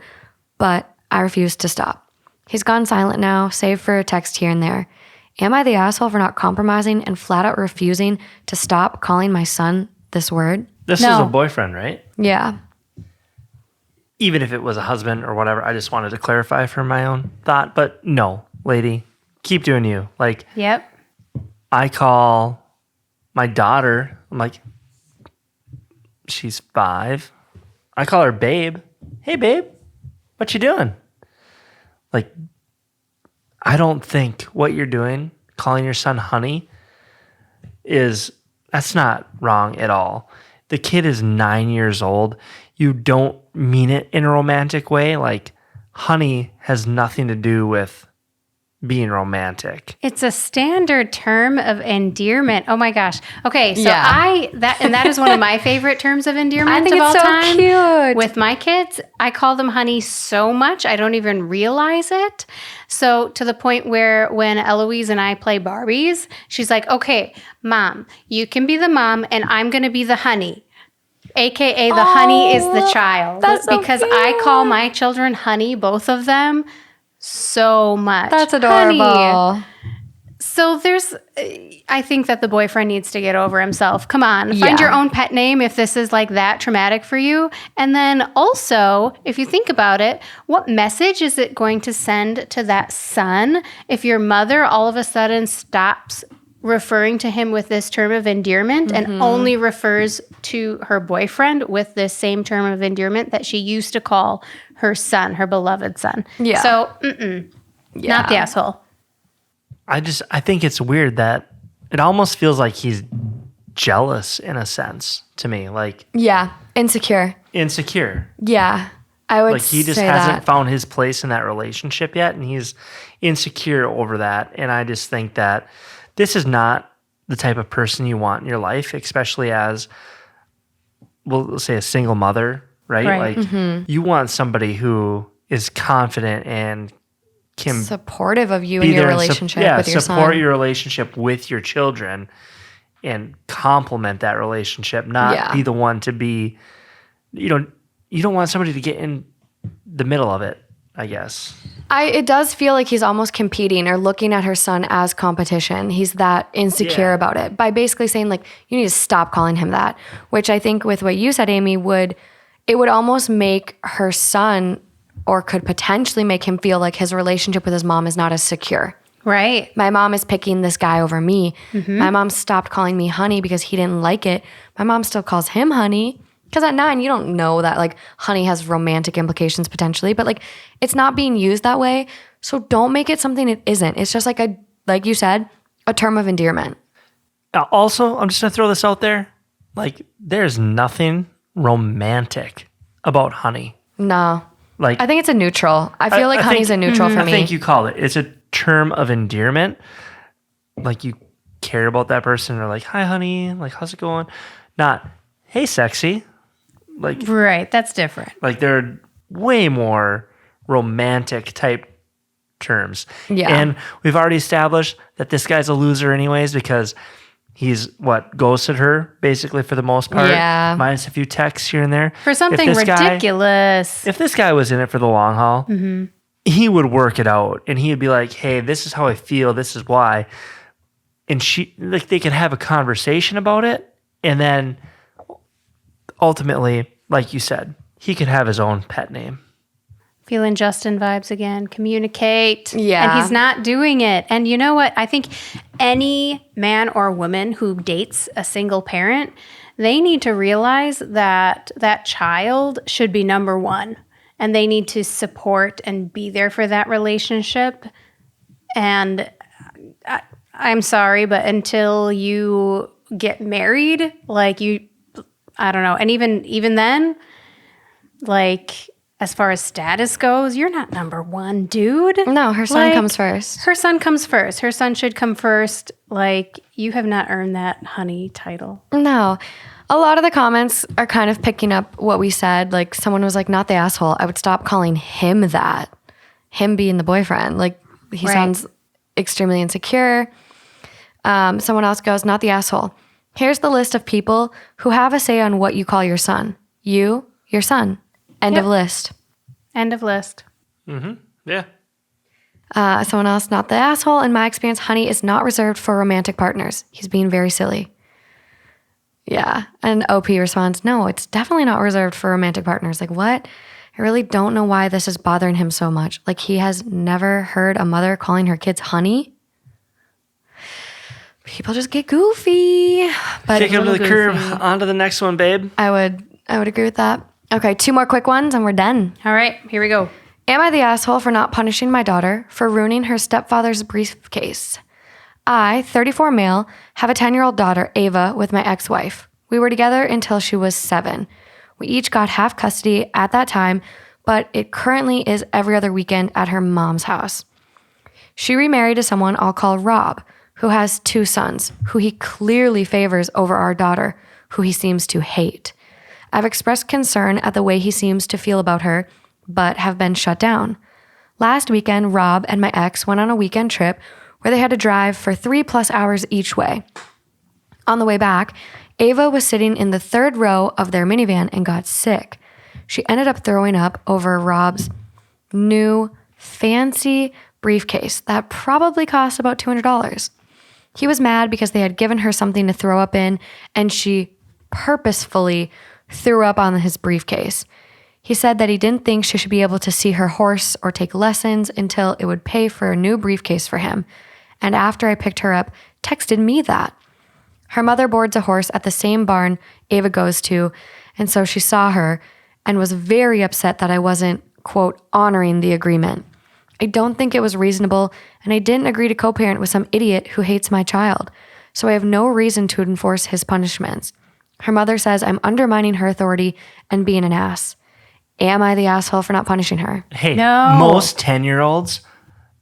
Speaker 1: but I refused to stop. He's gone silent now, save for a text here and there. Am I the asshole for not compromising and flat out refusing to stop calling my son this word?
Speaker 2: This is a boyfriend, right?
Speaker 1: Yeah.
Speaker 2: Even if it was a husband or whatever, I just wanted to clarify for my own thought. But no, lady, keep doing you. Like,
Speaker 3: Yep.
Speaker 2: I call my daughter, I'm like, she's 5. I call her babe. Hey, babe, what you doing? Like, I don't think what you're doing, calling your son honey, that's not wrong at all. The kid is 9 years old. You don't mean it in a romantic way. Like, honey has nothing to do with being romantic.
Speaker 3: It's a standard term of endearment. Oh my gosh. Okay, so
Speaker 1: Yeah.
Speaker 3: that is one of my favorite terms of endearment
Speaker 1: I think
Speaker 3: of all
Speaker 1: it's so
Speaker 3: time.
Speaker 1: cute.
Speaker 3: With my kids, I call them honey so much I don't even realize it. So to the point where when Eloise and I play Barbies, she's like, "Okay, mom, you can be the mom and I'm going to be the honey." AKA the honey is the child.
Speaker 1: that's so
Speaker 3: because
Speaker 1: cute.
Speaker 3: I call my children honey, both of them, so much.
Speaker 1: That's adorable.
Speaker 3: Honey. So I think that the boyfriend needs to get over himself. Come on, find your own pet name if this is like that traumatic for you. And then also, if you think about it, what message is it going to send to that son if your mother all of a sudden stops referring to him with this term of endearment and only refers to her boyfriend with this same term of endearment that she used to call her son, her beloved son.
Speaker 1: Yeah.
Speaker 3: So, not the asshole.
Speaker 2: I think it's weird that it almost feels like he's jealous in a sense to me, like
Speaker 1: Yeah. Insecure.
Speaker 2: insecure.
Speaker 1: Yeah. I would
Speaker 2: like he just
Speaker 1: say
Speaker 2: hasn't
Speaker 1: that.
Speaker 2: found his place in that relationship yet, and he's insecure over that. And I just think that this is not the type of person you want in your life, especially as, we'll say, a single mother, right?
Speaker 3: Right.
Speaker 2: Like you want somebody who is confident and can
Speaker 1: Supportive of you
Speaker 2: be
Speaker 1: and your
Speaker 2: there and
Speaker 1: relationship with your
Speaker 2: support
Speaker 1: son.
Speaker 2: your relationship with your children and complement that relationship, not be the one to be, you don't want somebody to get in the middle of it, I guess.
Speaker 1: It does feel like he's almost competing or looking at her son as competition. He's that insecure about it by basically saying like, you need to stop calling him that, which I think with what you said, Amy, would almost make her son, or could potentially make him feel like his relationship with his mom is not as secure.
Speaker 3: Right.
Speaker 1: My mom is picking this guy over me. My mom stopped calling me honey because he didn't like it. My mom still calls him honey. Because at 9, you don't know that like honey has romantic implications potentially, but like it's not being used that way. So don't make it something it isn't. It's just like you said, a term of endearment.
Speaker 2: Also, I'm just going to throw this out there. Like, there's nothing romantic about honey.
Speaker 1: No.
Speaker 2: Like,
Speaker 1: I think it's a neutral. I feel like honey's a neutral for me.
Speaker 2: I think you call it. It's a term of endearment. Like, you care about that person. Or like, hi, honey. Like, how's it going? Not, hey, sexy. Like,
Speaker 3: Right. That's different.
Speaker 2: like they're way more romantic type terms.
Speaker 1: Yeah.
Speaker 2: And we've already established that this guy's a loser anyways because he's ghosted her basically for the most part.
Speaker 1: Yeah.
Speaker 2: Minus a few texts here and there.
Speaker 3: For something ridiculous.
Speaker 2: If this guy was in it for the long haul, he would work it out and he'd be like, hey, this is how I feel. This is why. And they could have a conversation about it. And then ultimately, like you said, he could have his own pet name.
Speaker 3: Feeling Justin vibes again. Communicate.
Speaker 1: Yeah.
Speaker 3: And he's not doing it. And you know what? I think any man or woman who dates a single parent, they need to realize that that child should be number one. And they need to support and be there for that relationship. And I'm sorry, but until you get married, like I don't know. And even then, like, as far as status goes, you're not number one, dude.
Speaker 1: No, her son comes first.
Speaker 3: Her son comes first. Her son should come first. Like, you have not earned that honey title.
Speaker 1: No. A lot of the comments are kind of picking up what we said. Like, someone was like, not the asshole. I would stop calling him that. Him being the boyfriend. Like, he sounds extremely insecure. Someone else goes, not the asshole. Here's the list of people who have a say on what you call your son. You, your son. End of list.
Speaker 3: End of list.
Speaker 2: Yeah.
Speaker 1: Someone else, not the asshole. In my experience, honey is not reserved for romantic partners. He's being very silly. Yeah. And OP responds, no, it's definitely not reserved for romantic partners. Like, what? I really don't know why this is bothering him so much. Like, he has never heard a mother calling her kids honey. People just get goofy. But
Speaker 2: Kick him to the curb. On to the next one, babe.
Speaker 1: I would agree with that. Okay, 2 more quick ones and we're done.
Speaker 3: All right, here we go.
Speaker 1: Am I the asshole for not punishing my daughter for ruining her stepfather's briefcase? I, 34 male, have a 10-year-old daughter, Ava, with my ex-wife. We were together until she was 7. We each got half custody at that time, but it currently is every other weekend at her mom's house. She remarried to someone I'll call Rob, who has 2 sons, who he clearly favors over our daughter, who he seems to hate. I've expressed concern at the way he seems to feel about her, but have been shut down. Last weekend, Rob and my ex went on a weekend trip where they had to drive for 3+ hours each way. On the way back, Ava was sitting in the 3rd row of their minivan and got sick. She ended up throwing up over Rob's new fancy briefcase that probably cost about $200. He was mad because they had given her something to throw up in, and she purposefully threw up on his briefcase. He said that he didn't think she should be able to see her horse or take lessons until it would pay for a new briefcase for him. And after I picked her up, texted me that. Her mother boards a horse at the same barn Ava goes to, and so she saw her and was very upset that I wasn't, quote, honoring the agreement. I don't think it was reasonable, and I didn't agree to co-parent with some idiot who hates my child, so I have no reason to enforce his punishments. Her mother says I'm undermining her authority and being an ass. Am I the asshole for not punishing her?
Speaker 2: Hey,
Speaker 3: No.
Speaker 2: most 10-year-olds,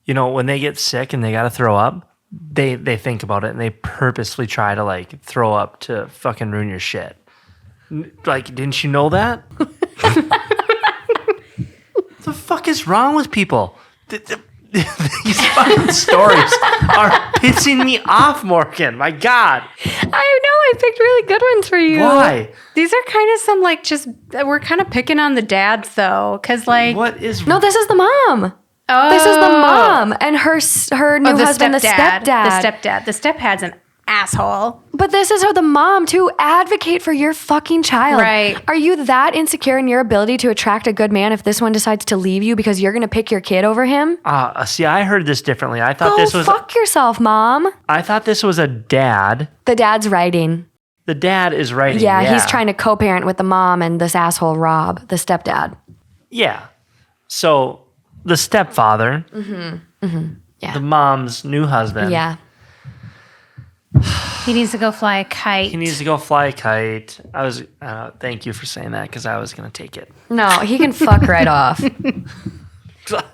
Speaker 2: when they get sick and they got to throw up, they think about it and they purposely try to like throw up to fucking ruin your shit. Like, didn't you know that? What the fuck is wrong with people? These fucking stories are pissing me off, Morgan. My God.
Speaker 1: I know. I picked really good ones for you.
Speaker 2: Why?
Speaker 3: These are kind of some like just we're kind of picking on the dads though, because like
Speaker 2: What is
Speaker 1: No, this is the mom.
Speaker 3: oh,
Speaker 1: This is the mom and her new husband, the stepdad.
Speaker 3: The stepdad's an asshole.
Speaker 1: But this is how the mom to advocate for your fucking child.
Speaker 3: Right.
Speaker 1: Are you that insecure in your ability to attract a good man if this one decides to leave you because you're going to pick your kid over him?
Speaker 2: See, I heard this differently. I thought
Speaker 1: Go
Speaker 2: this was
Speaker 1: fuck yourself, mom.
Speaker 2: I thought this was a dad.
Speaker 1: The dad's writing.
Speaker 2: The dad is writing.
Speaker 1: Yeah, he's trying to co-parent with the mom and this asshole Rob, the stepdad.
Speaker 2: Yeah. So the stepfather,
Speaker 1: Yeah.
Speaker 2: the mom's new husband.
Speaker 1: Yeah.
Speaker 3: He needs to go fly a kite.
Speaker 2: He needs to go fly a kite. Thank you for saying that because I was going to take it.
Speaker 1: No, he can fuck right off.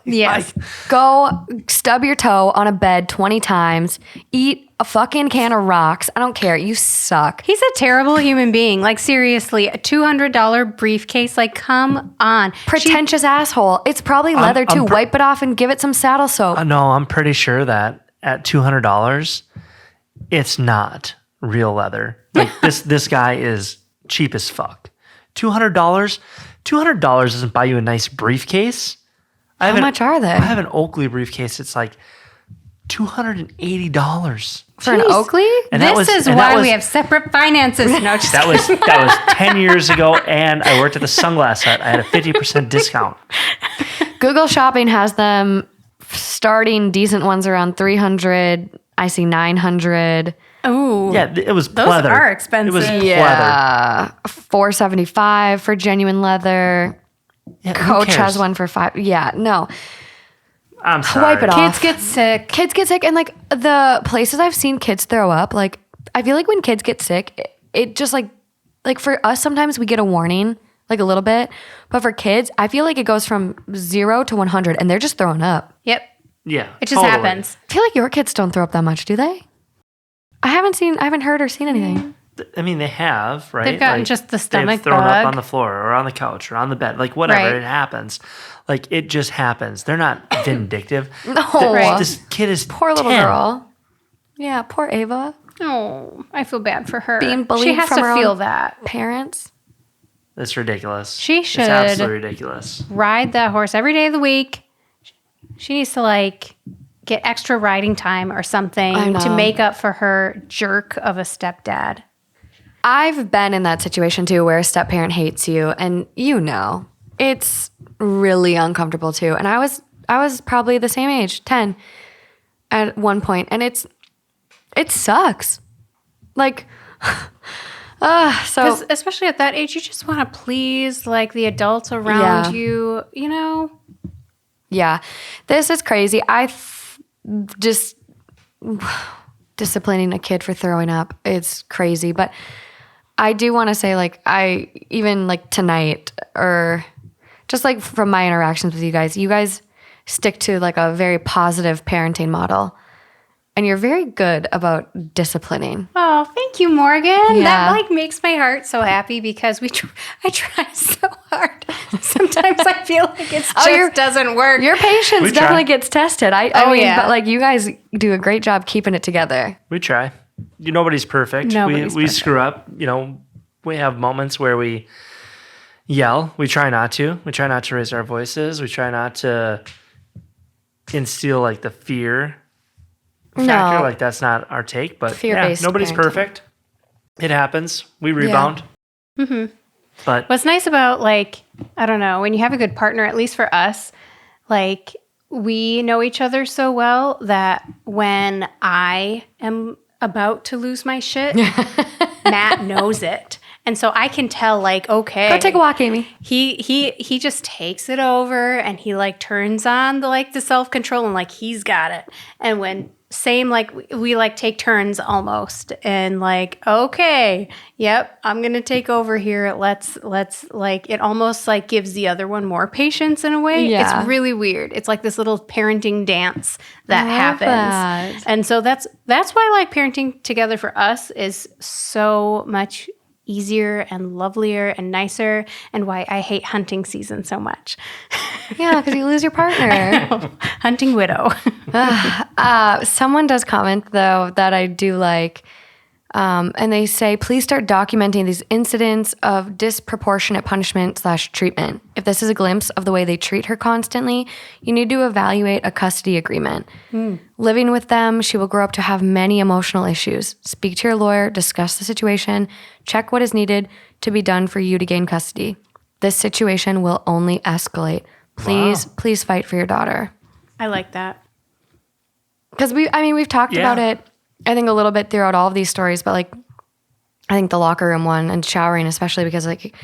Speaker 3: Yes.
Speaker 1: Go stub your toe on a bed 20 times. Eat a fucking can of rocks. I don't care. You suck.
Speaker 3: He's a terrible human being. Like, seriously, a $200 briefcase. Like, come on.
Speaker 1: Pretentious asshole. It's probably leather too. Wipe it off and give it some saddle soap.
Speaker 2: No, I'm pretty sure that at $200, it's not real leather. Like this guy is cheap as fuck. $200 doesn't buy you a nice briefcase.
Speaker 1: How much are they?
Speaker 2: I have an Oakley briefcase. It's like $280
Speaker 1: For an Oakley?
Speaker 2: And
Speaker 3: This is why we have separate finances. No, just
Speaker 2: that was 10 years ago, and I worked at the sunglass hut. I had a 50% discount.
Speaker 1: Google Shopping has them starting decent ones around 300. I see 900.
Speaker 3: Oh,
Speaker 2: Yeah, it was
Speaker 3: those
Speaker 2: pleather.
Speaker 3: are expensive.
Speaker 2: It was pleather.
Speaker 1: Yeah, 475 for genuine leather.
Speaker 2: Yeah, who
Speaker 1: Coach
Speaker 2: cares?
Speaker 1: has one for $5. Yeah, no.
Speaker 2: I'm sorry.
Speaker 1: Wipe it off.
Speaker 3: Kids get sick.
Speaker 1: Kids get sick, and like the places I've seen kids throw up, like I feel like when kids get sick, it just like for us sometimes we get a warning, like a little bit, but for kids, I feel like it goes from 0 to 100, and they're just throwing up.
Speaker 3: Yep.
Speaker 2: Yeah,
Speaker 3: It just
Speaker 2: totally.
Speaker 3: happens.
Speaker 1: I feel like your kids don't throw up that much, do they? I haven't heard or seen anything.
Speaker 2: I mean, they have, right?
Speaker 3: They've gotten just the stomach
Speaker 2: They've thrown
Speaker 3: bug.
Speaker 2: up on the floor or on the couch or on the bed, like whatever.
Speaker 3: Right.
Speaker 2: It happens. Like it just happens. They're not vindictive.
Speaker 1: No.
Speaker 3: Right.
Speaker 2: This kid is
Speaker 1: Poor little
Speaker 2: 10.
Speaker 1: girl. Yeah, poor Ava.
Speaker 3: Oh, I feel bad for her.
Speaker 1: Being bullied
Speaker 3: she has
Speaker 1: from
Speaker 3: to
Speaker 1: her
Speaker 3: feel
Speaker 1: own
Speaker 3: that.
Speaker 1: Parents.
Speaker 2: It's ridiculous.
Speaker 3: She should
Speaker 2: It's absolutely ridiculous.
Speaker 3: ride that horse every day of the week. She needs to like get extra riding time or
Speaker 1: I
Speaker 3: something
Speaker 1: know.
Speaker 3: to make up for her jerk of a stepdad.
Speaker 1: I've been in that situation too where a step parent hates you, and it's really uncomfortable too. And I was probably the same age, 10 at one point, and it sucks. Like so
Speaker 3: Because especially at that age, you just want to please like the adults around you, you know?
Speaker 1: yeah. This is crazy. Just disciplining a kid for throwing up, it's crazy. But I do want to say, like, I even like tonight or just like from my interactions with you guys stick to like a very positive parenting model. And you're very good about disciplining.
Speaker 3: Oh, thank you, Morgan.
Speaker 1: Yeah.
Speaker 3: That like makes my heart so happy because I try so hard. Sometimes I feel like it just doesn't work.
Speaker 1: Your patience
Speaker 2: We try.
Speaker 1: definitely gets tested. I
Speaker 3: Oh,
Speaker 1: mean,
Speaker 3: yeah.
Speaker 1: but like you guys do a great job keeping it together.
Speaker 2: We try. Nobody's perfect.
Speaker 3: Nobody's
Speaker 2: we
Speaker 3: perfect.
Speaker 2: screw up. We have moments where we yell. We try not to. We try not to raise our voices. We try not to instill like the fear factor.
Speaker 1: No.
Speaker 2: Like that's not our take. But
Speaker 1: Fear-based
Speaker 2: nobody's
Speaker 1: parenting.
Speaker 2: perfect. It happens. We rebound.
Speaker 3: Mm-hmm.
Speaker 2: But
Speaker 3: What's nice about like, I don't know, when you have a good partner, at least for us, like we know each other so well that when I am about to lose my shit, Matt knows it. And so I can tell like, okay.
Speaker 1: Go take a walk, Amy.
Speaker 3: He just takes it over and he like turns on the self-control and like he's got it. And when same, like we like take turns almost, and like, okay, yep, I'm gonna take over here. Let's like, it almost like gives the other one more patience in a way.
Speaker 1: Yeah.
Speaker 3: It's really weird. It's like this little parenting dance that
Speaker 1: I love
Speaker 3: happens.
Speaker 1: that.
Speaker 3: And so that's why like parenting together for us is so much easier and lovelier and nicer, and why I hate hunting season so much.
Speaker 1: Yeah, because you lose your partner.
Speaker 3: Hunting widow.
Speaker 1: Someone does comment, though, that I do like, and they say, please start documenting these incidents of disproportionate punishment/treatment. If this is a glimpse of the way they treat her constantly, you need to evaluate a custody agreement. Living with them, she will grow up to have many emotional issues. Speak to your lawyer, discuss the situation, check what is needed to be done for you to gain custody. This situation will only escalate. Please fight for your daughter.
Speaker 3: I like that.
Speaker 1: Because we've talked about it, I think, a little bit throughout all of these stories, but like, I think the locker room one and showering, especially, because like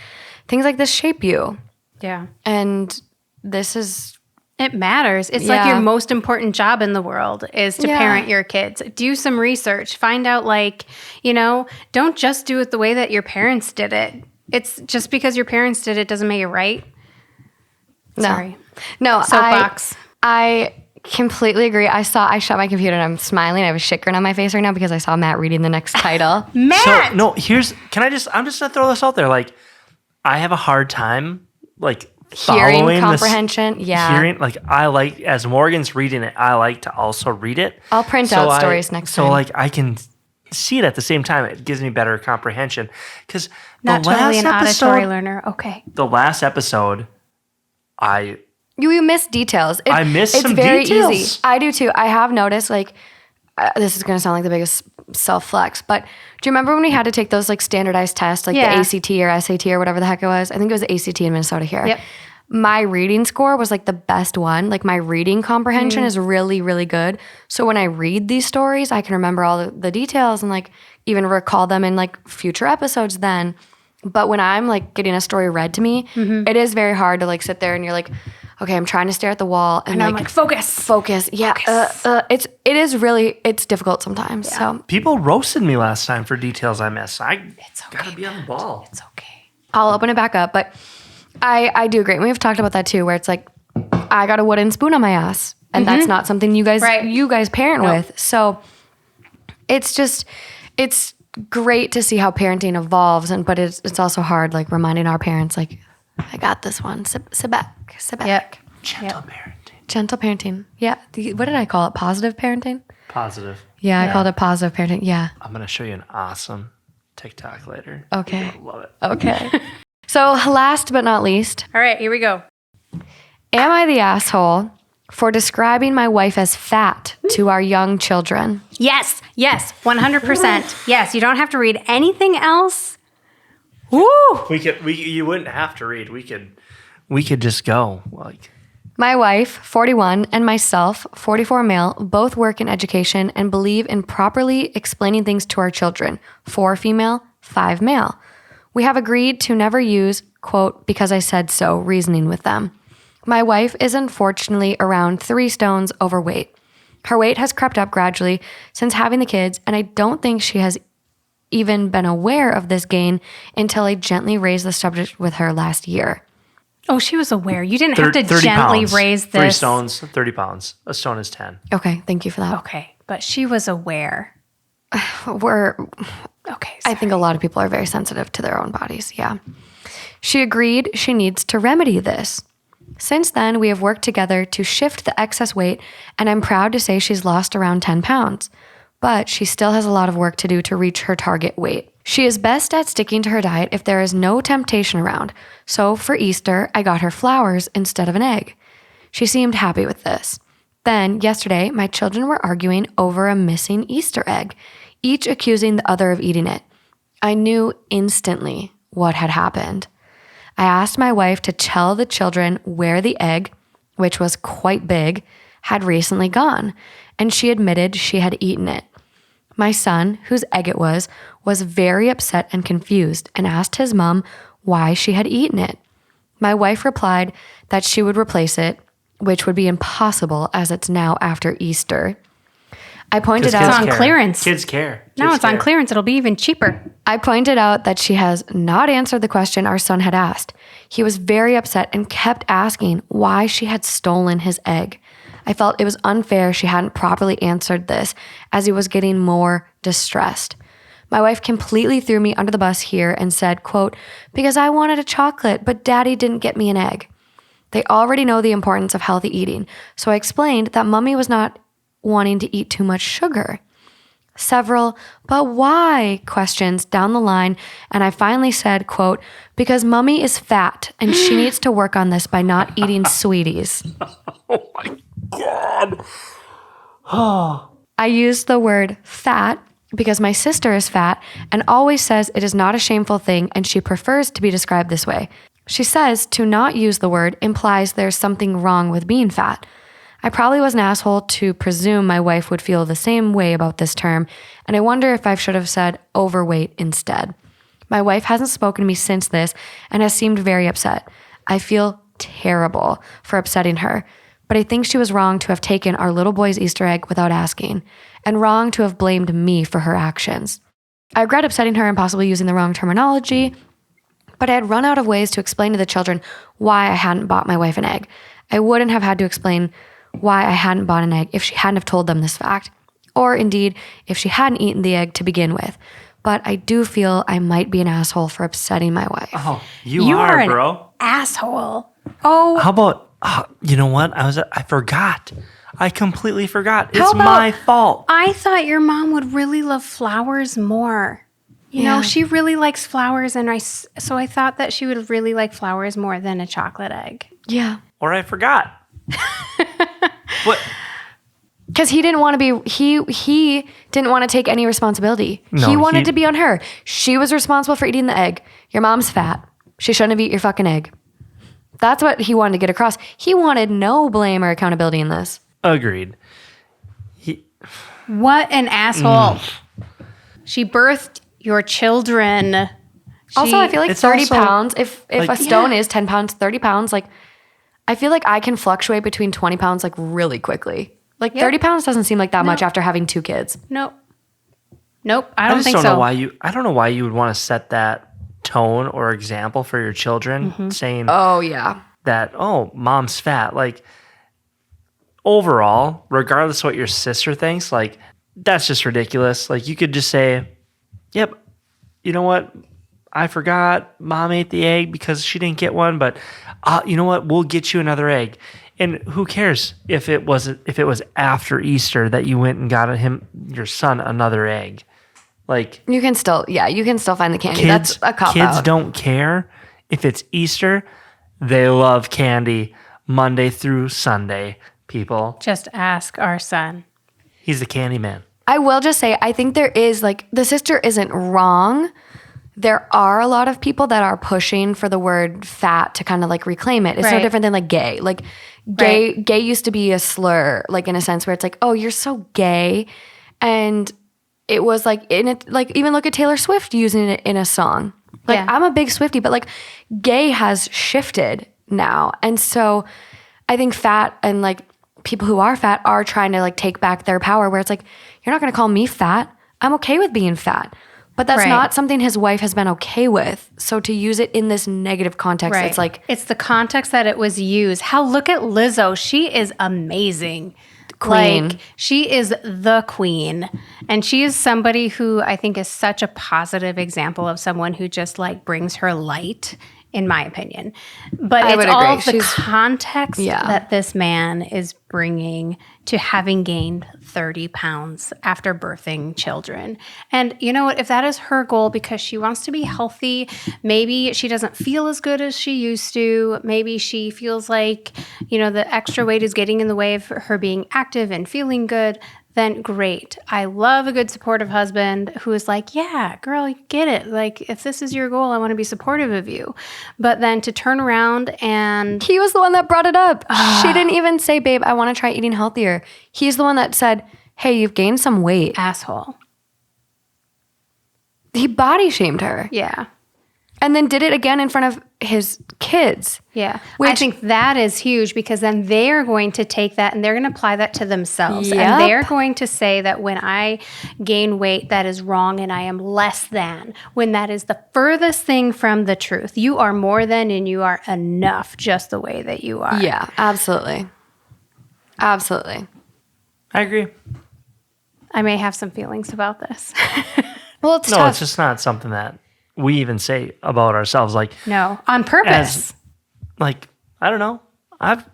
Speaker 1: things like this shape you.
Speaker 3: Yeah.
Speaker 1: And this is...
Speaker 3: It matters. It's like your most important job in the world is to parent your kids. Do some research. Find out, like, don't just do it the way that your parents did it. It's just because your parents did it doesn't make it right. Sorry.
Speaker 1: No,
Speaker 3: Soapbox.
Speaker 1: I completely agree. I shut my computer and I'm smiling. I have a shit grin on my face right now because I saw Matt reading the next title.
Speaker 3: Matt!
Speaker 2: So, no, I'm just going to throw this out there. Like, I have a hard time, like,
Speaker 1: Hearing comprehension.
Speaker 2: Hearing, like, I like, as Morgan's reading it, I like to also read it.
Speaker 1: I'll print out stories next time.
Speaker 2: So, like, I can see it at the same time. It gives me better comprehension. Because
Speaker 3: Not totally an auditory learner. Okay.
Speaker 2: The last episode,
Speaker 1: You miss details.
Speaker 2: I miss some
Speaker 1: It's very
Speaker 2: details.
Speaker 1: easy. I do too. I have noticed, like, this is going to sound like the biggest self-flex, but do you remember when we had to take those like standardized tests, like the ACT or SAT or whatever the heck it was? I think it was the ACT in Minnesota here.
Speaker 3: Yep.
Speaker 1: My reading score was like the best one. Like my reading comprehension is really, really good. So when I read these stories, I can remember all the details and like even recall them in like future episodes then. But when I'm like getting a story read to me, it is very hard to like sit there and you're like, okay, I'm trying to stare at the wall and
Speaker 3: I'm like, focus.
Speaker 1: Yeah. It's difficult sometimes.
Speaker 3: Yeah.
Speaker 1: So
Speaker 2: people roasted me last time for details I missed. It's okay, gotta be on the ball.
Speaker 3: It's okay.
Speaker 1: I'll open it back up. But I do agree. And we've talked about that too, where it's like, I got a wooden spoon on my ass. And that's not something you guys parent with. So it's great to see how parenting evolves. But it's also hard, like reminding our parents, like, I got this one. Sit back.
Speaker 3: Yep.
Speaker 2: Gentle parenting.
Speaker 1: Yeah. What did I call it? Positive parenting?
Speaker 2: Positive.
Speaker 1: Yeah, I called it positive parenting. Yeah.
Speaker 2: I'm going to show you an awesome TikTok later.
Speaker 1: Okay.
Speaker 2: You're gonna love it.
Speaker 1: Okay. So last but not least,
Speaker 3: All right, here we go.
Speaker 1: am I the asshole for describing my wife as fat to our young children?
Speaker 3: Yes, 100%. Yes, you don't have to read anything else. Woo!
Speaker 2: You wouldn't have to read. We could just go. Like,
Speaker 1: My wife, 41, and myself, 44 male, both work in education and believe in properly explaining things to our children. 4 female, 5 male. We have agreed to never use, quote, because I said so, reasoning with them. My wife is unfortunately around 3 stones overweight. Her weight has crept up gradually since having the kids, and I don't think she has even been aware of this gain until I gently raised the subject with her last year.
Speaker 3: Oh, she was aware. You didn't have to
Speaker 2: 30
Speaker 3: gently
Speaker 2: pounds.
Speaker 3: raise this.
Speaker 2: 3 stones, 30 pounds. A stone is 10.
Speaker 1: Okay, thank you for that.
Speaker 3: Okay, but she was aware.
Speaker 1: I think a lot of people are very sensitive to their own bodies, yeah. She agreed she needs to remedy this. Since then, we have worked together to shift the excess weight, and I'm proud to say she's lost around 10 pounds. But she still has a lot of work to do to reach her target weight. She is best at sticking to her diet if there is no temptation around. So for Easter, I got her flowers instead of an egg. She seemed happy with this. Then, yesterday, my children were arguing over a missing Easter egg, each accusing the other of eating it. I knew instantly what had happened. I asked my wife to tell the children where the egg, which was quite big, had recently gone, and she admitted she had eaten it. My son, whose egg it was very upset and confused and asked his mom why she had eaten it. My wife replied that she would replace it, which would be impossible as it's now after Easter. I pointed
Speaker 2: 'Cause
Speaker 1: out
Speaker 3: It's on clearance.
Speaker 2: Kids care.
Speaker 3: No,
Speaker 2: Kids
Speaker 3: it's on
Speaker 2: care.
Speaker 3: clearance. It'll be even cheaper.
Speaker 1: I pointed out that she has not answered the question our son had asked. He was very upset and kept asking why she had stolen his egg. I felt it was unfair she hadn't properly answered this, as he was getting more distressed. My wife completely threw me under the bus here and said, quote, because I wanted a chocolate, but daddy didn't get me an egg. They already know the importance of healthy eating, so I explained that mommy was not wanting to eat too much sugar. Several, but why questions down the line, and I finally said, quote, because mommy is fat and she needs to work on this by not eating sweeties.
Speaker 2: Oh my God.
Speaker 1: I used the word fat because my sister is fat and always says it is not a shameful thing and she prefers to be described this way. She says to not use the word implies there's something wrong with being fat. I probably was an asshole to presume my wife would feel the same way about this term, and I wonder if I should have said overweight instead. My wife hasn't spoken to me since this and has seemed very upset. I feel terrible for upsetting her, but I think she was wrong to have taken our little boy's Easter egg without asking, and wrong to have blamed me for her actions. I regret upsetting her and possibly using the wrong terminology, but I had run out of ways to explain to the children why I hadn't bought my wife an egg. I wouldn't have had to explain why I hadn't bought an egg if she hadn't have told them this fact, or indeed if she hadn't eaten the egg to begin with. But I do feel I might be an asshole for upsetting my wife.
Speaker 2: Oh, you are,
Speaker 3: an
Speaker 2: bro.
Speaker 3: asshole. Oh,
Speaker 2: How about, you know what? I forgot. I completely forgot.
Speaker 3: How
Speaker 2: It's
Speaker 3: about-
Speaker 2: my fault.
Speaker 3: I thought your mom would really love flowers more. You know,
Speaker 1: Yeah.
Speaker 3: she really likes flowers, and so I thought that she would really like flowers more than a chocolate egg.
Speaker 1: Yeah.
Speaker 2: Or I forgot. What?
Speaker 1: Because he didn't want to be, he didn't want to take any responsibility.
Speaker 2: No,
Speaker 1: he wanted to be on her. She was responsible for eating the egg. Your mom's fat. She shouldn't have eaten your fucking egg. That's what he wanted to get across. He wanted no blame or accountability in this.
Speaker 2: Agreed.
Speaker 3: What an asshole. She birthed your children.
Speaker 1: Also, I feel like
Speaker 2: It's
Speaker 1: 30
Speaker 2: also,
Speaker 1: pounds, if
Speaker 2: like-
Speaker 1: a stone is 10 pounds, 30 pounds, like, I feel like I can fluctuate between 20 pounds, like, really quickly. Like,
Speaker 3: Yep.
Speaker 1: 30 pounds doesn't seem like that much after having 2 kids.
Speaker 3: Nope. I
Speaker 2: I
Speaker 3: don't
Speaker 2: just
Speaker 3: think
Speaker 2: don't
Speaker 3: so.
Speaker 2: know why I don't know why you would want to set that tone or example for your children, saying
Speaker 1: Oh, yeah.
Speaker 2: that, oh, mom's fat. Like, overall, regardless of what your sister thinks, like, that's just ridiculous. Like, you could just say, yep, you know what? I forgot mom ate the egg because she didn't get one, but you know what? We'll get you another egg. And who cares if it was after Easter that you went and got your son another egg? Like,
Speaker 1: You can still find the candy.
Speaker 2: kids,
Speaker 1: That's a cop
Speaker 2: kids
Speaker 1: out.
Speaker 2: don't care if it's Easter. They love candy Monday through Sunday, people.
Speaker 3: Just ask our son.
Speaker 2: He's the candy man.
Speaker 1: I will just say, I think there is, like, the sister isn't wrong. There are a lot of people that are pushing for the word fat to kind of like reclaim it. It's no
Speaker 3: Right.
Speaker 1: different than like gay. Like gay used to be a slur, like in a sense where it's like, oh, you're so gay. And it was like in it, like even look at Taylor Swift using it in a song. Like
Speaker 3: Yeah.
Speaker 1: I'm a big Swiftie, but like gay has shifted now. And so I think fat and like people who are fat are trying to like take back their power where it's like, you're not going to call me fat. I'm okay with being fat. But that's
Speaker 3: Right.
Speaker 1: not something his wife has been okay with. So to use it in this negative context,
Speaker 3: Right.
Speaker 1: it's like,
Speaker 3: it's the context that it was used. Look at Lizzo. She is amazing.
Speaker 1: Queen.
Speaker 3: Like, she is the queen. And she is somebody who I think is such a positive example of someone who just like brings her light, in my opinion. But
Speaker 1: I
Speaker 3: it's
Speaker 1: would
Speaker 3: all
Speaker 1: agree.
Speaker 3: of the
Speaker 1: She's-
Speaker 3: context
Speaker 1: Yeah.
Speaker 3: that this man is bringing to having gained 30 pounds after birthing children. And you know what? If that is her goal because she wants to be healthy, maybe she doesn't feel as good as she used to. Maybe she feels like, you know, the extra weight is getting in the way of her being active and feeling good. Then great. I love a good supportive husband who is like, yeah, girl, you get it. Like, if this is your goal, I want to be supportive of you. But then to turn around and
Speaker 1: he was the one that brought it up. She didn't even say, babe, I want to try eating healthier. He's the one that said, hey, you've gained some weight.
Speaker 3: asshole.
Speaker 1: He body shamed her.
Speaker 3: Yeah.
Speaker 1: And then did it again in front of his kids.
Speaker 3: Yeah. I
Speaker 1: Which-
Speaker 3: think that is huge because then they're going to take that and they're going to apply that to themselves.
Speaker 1: Yep.
Speaker 3: And they're going to say that when I gain weight, that is wrong and I am less than, when that is the furthest thing from the truth. You are more than and you are enough just the way that you are.
Speaker 1: Yeah, absolutely. Absolutely.
Speaker 2: I agree.
Speaker 3: I may have some feelings about this.
Speaker 1: Well, it's
Speaker 2: No,
Speaker 1: tough.
Speaker 2: it's just not something that we even say about ourselves. Like,
Speaker 3: No, on purpose.
Speaker 2: like, I don't know. I've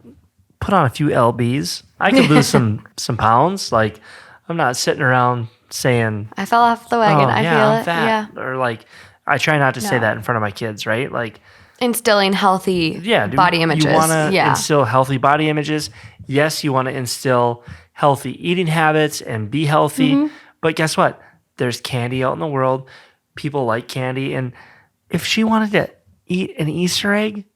Speaker 2: put on a few LBs. I could lose some pounds. Like, I'm not sitting around saying,
Speaker 1: I fell off the wagon. I feel
Speaker 2: I'm
Speaker 1: it.
Speaker 2: fat.
Speaker 1: Yeah.
Speaker 2: Or like, I try not to say
Speaker 3: No.
Speaker 2: that in front of my kids, right? Like,
Speaker 1: Instilling healthy body images.
Speaker 2: You want to
Speaker 1: yeah.
Speaker 2: instill healthy body images. Yes, you want to instill healthy eating habits and be healthy.
Speaker 1: Mm-hmm.
Speaker 2: But guess what? There's candy out in the world. People like candy. And if she wanted to eat an Easter egg,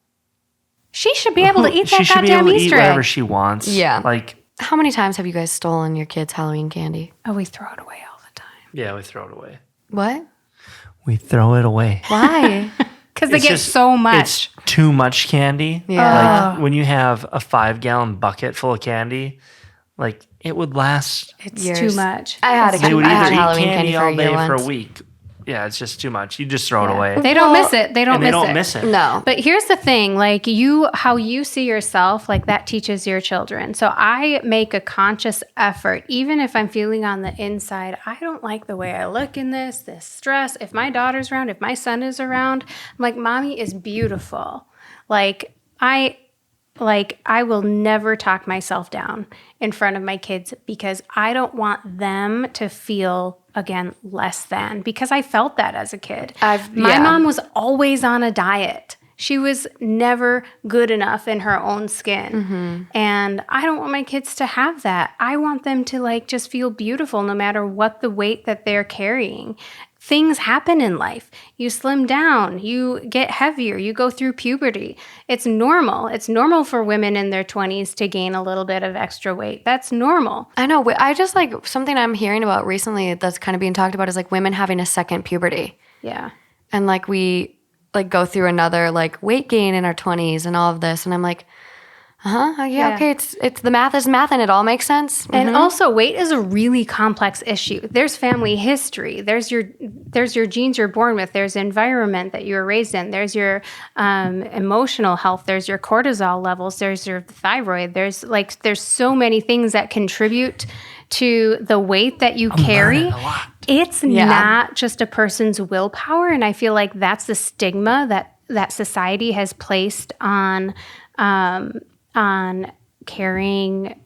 Speaker 3: She should be able to eat
Speaker 2: she
Speaker 3: that
Speaker 2: should be
Speaker 3: goddamn
Speaker 2: able to eat
Speaker 3: Easter
Speaker 2: whatever
Speaker 3: egg.
Speaker 2: she wants.
Speaker 1: Yeah.
Speaker 2: Like,
Speaker 1: How many times have you guys stolen your kids' Halloween candy?
Speaker 3: Oh, we throw it away all the time.
Speaker 2: yeah, we throw it away.
Speaker 1: What?
Speaker 2: We throw it away.
Speaker 1: Why?
Speaker 3: Because they
Speaker 2: It's
Speaker 3: get
Speaker 2: just-
Speaker 3: so much.
Speaker 2: It's too much candy.
Speaker 1: Yeah.
Speaker 2: Like when you have a 5-gallon bucket full of candy, like it would last.
Speaker 3: It's
Speaker 1: Years.
Speaker 3: too much.
Speaker 1: I had a
Speaker 2: They would
Speaker 1: I had
Speaker 2: either eat
Speaker 1: Halloween
Speaker 2: candy
Speaker 1: candy for a
Speaker 2: all day
Speaker 1: year
Speaker 2: for
Speaker 1: once.
Speaker 2: a week. Yeah, it's just too much. You just throw it
Speaker 3: Yeah.
Speaker 2: away.
Speaker 3: They don't
Speaker 1: Well,
Speaker 3: miss it. They don't
Speaker 2: and
Speaker 3: miss
Speaker 2: they don't
Speaker 3: it.
Speaker 2: miss it.
Speaker 1: No.
Speaker 3: But here's the thing, like how you see yourself, like that teaches your children. So I make a conscious effort, even if I'm feeling on the inside, I don't like the way I look in this stress. If my daughter's around, if my son is around, I'm like, mommy is beautiful. I will never talk myself down in front of my kids because I don't want them to feel, again, less than, because I felt that as a kid. My mom was always on a diet. She was never good enough in her own skin. And I don't want my kids to have that. I want them to like just feel beautiful no matter what the weight that they're carrying. Things happen in life. You slim down, you get heavier, you go through puberty. It's normal. It's normal for women in their 20s to gain a little bit of extra weight. That's normal.
Speaker 1: I know. I just like something I'm hearing about recently that's kind of being talked about is like women having a second puberty.
Speaker 3: Yeah.
Speaker 1: And like we like go through another like weight gain in our 20s and all of this. And I'm like,
Speaker 3: Yeah.
Speaker 1: okay. It's the math is math and it all makes sense.
Speaker 3: And also weight is a really complex issue. There's family history. There's your genes you're born with. There's environment that you were raised in. There's your emotional health. There's your cortisol levels. There's your thyroid. There's so many things that contribute to the weight that you carry.
Speaker 2: learning a lot.
Speaker 3: It's not just a person's willpower. And I feel like that's the stigma that society has placed on carrying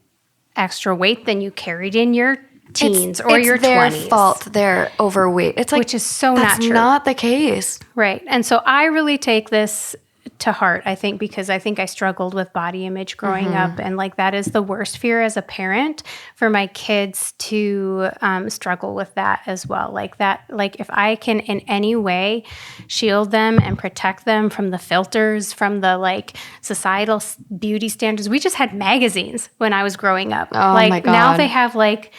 Speaker 3: extra weight than you carried in your teens or your 20s.
Speaker 1: It's their fault they're overweight. It's like
Speaker 3: Which is so
Speaker 1: that's
Speaker 3: not true.
Speaker 1: not the case.
Speaker 3: Right. And so I really take this to heart, I think, because I think I struggled with body image growing up. And like that is the worst fear as a parent for my kids to struggle with that as well. Like that, like if I can in any way shield them and protect them from the filters, from the like societal beauty standards. We just had magazines when I was growing up.
Speaker 1: Oh,
Speaker 3: like
Speaker 1: my
Speaker 3: now
Speaker 1: God.
Speaker 3: they have like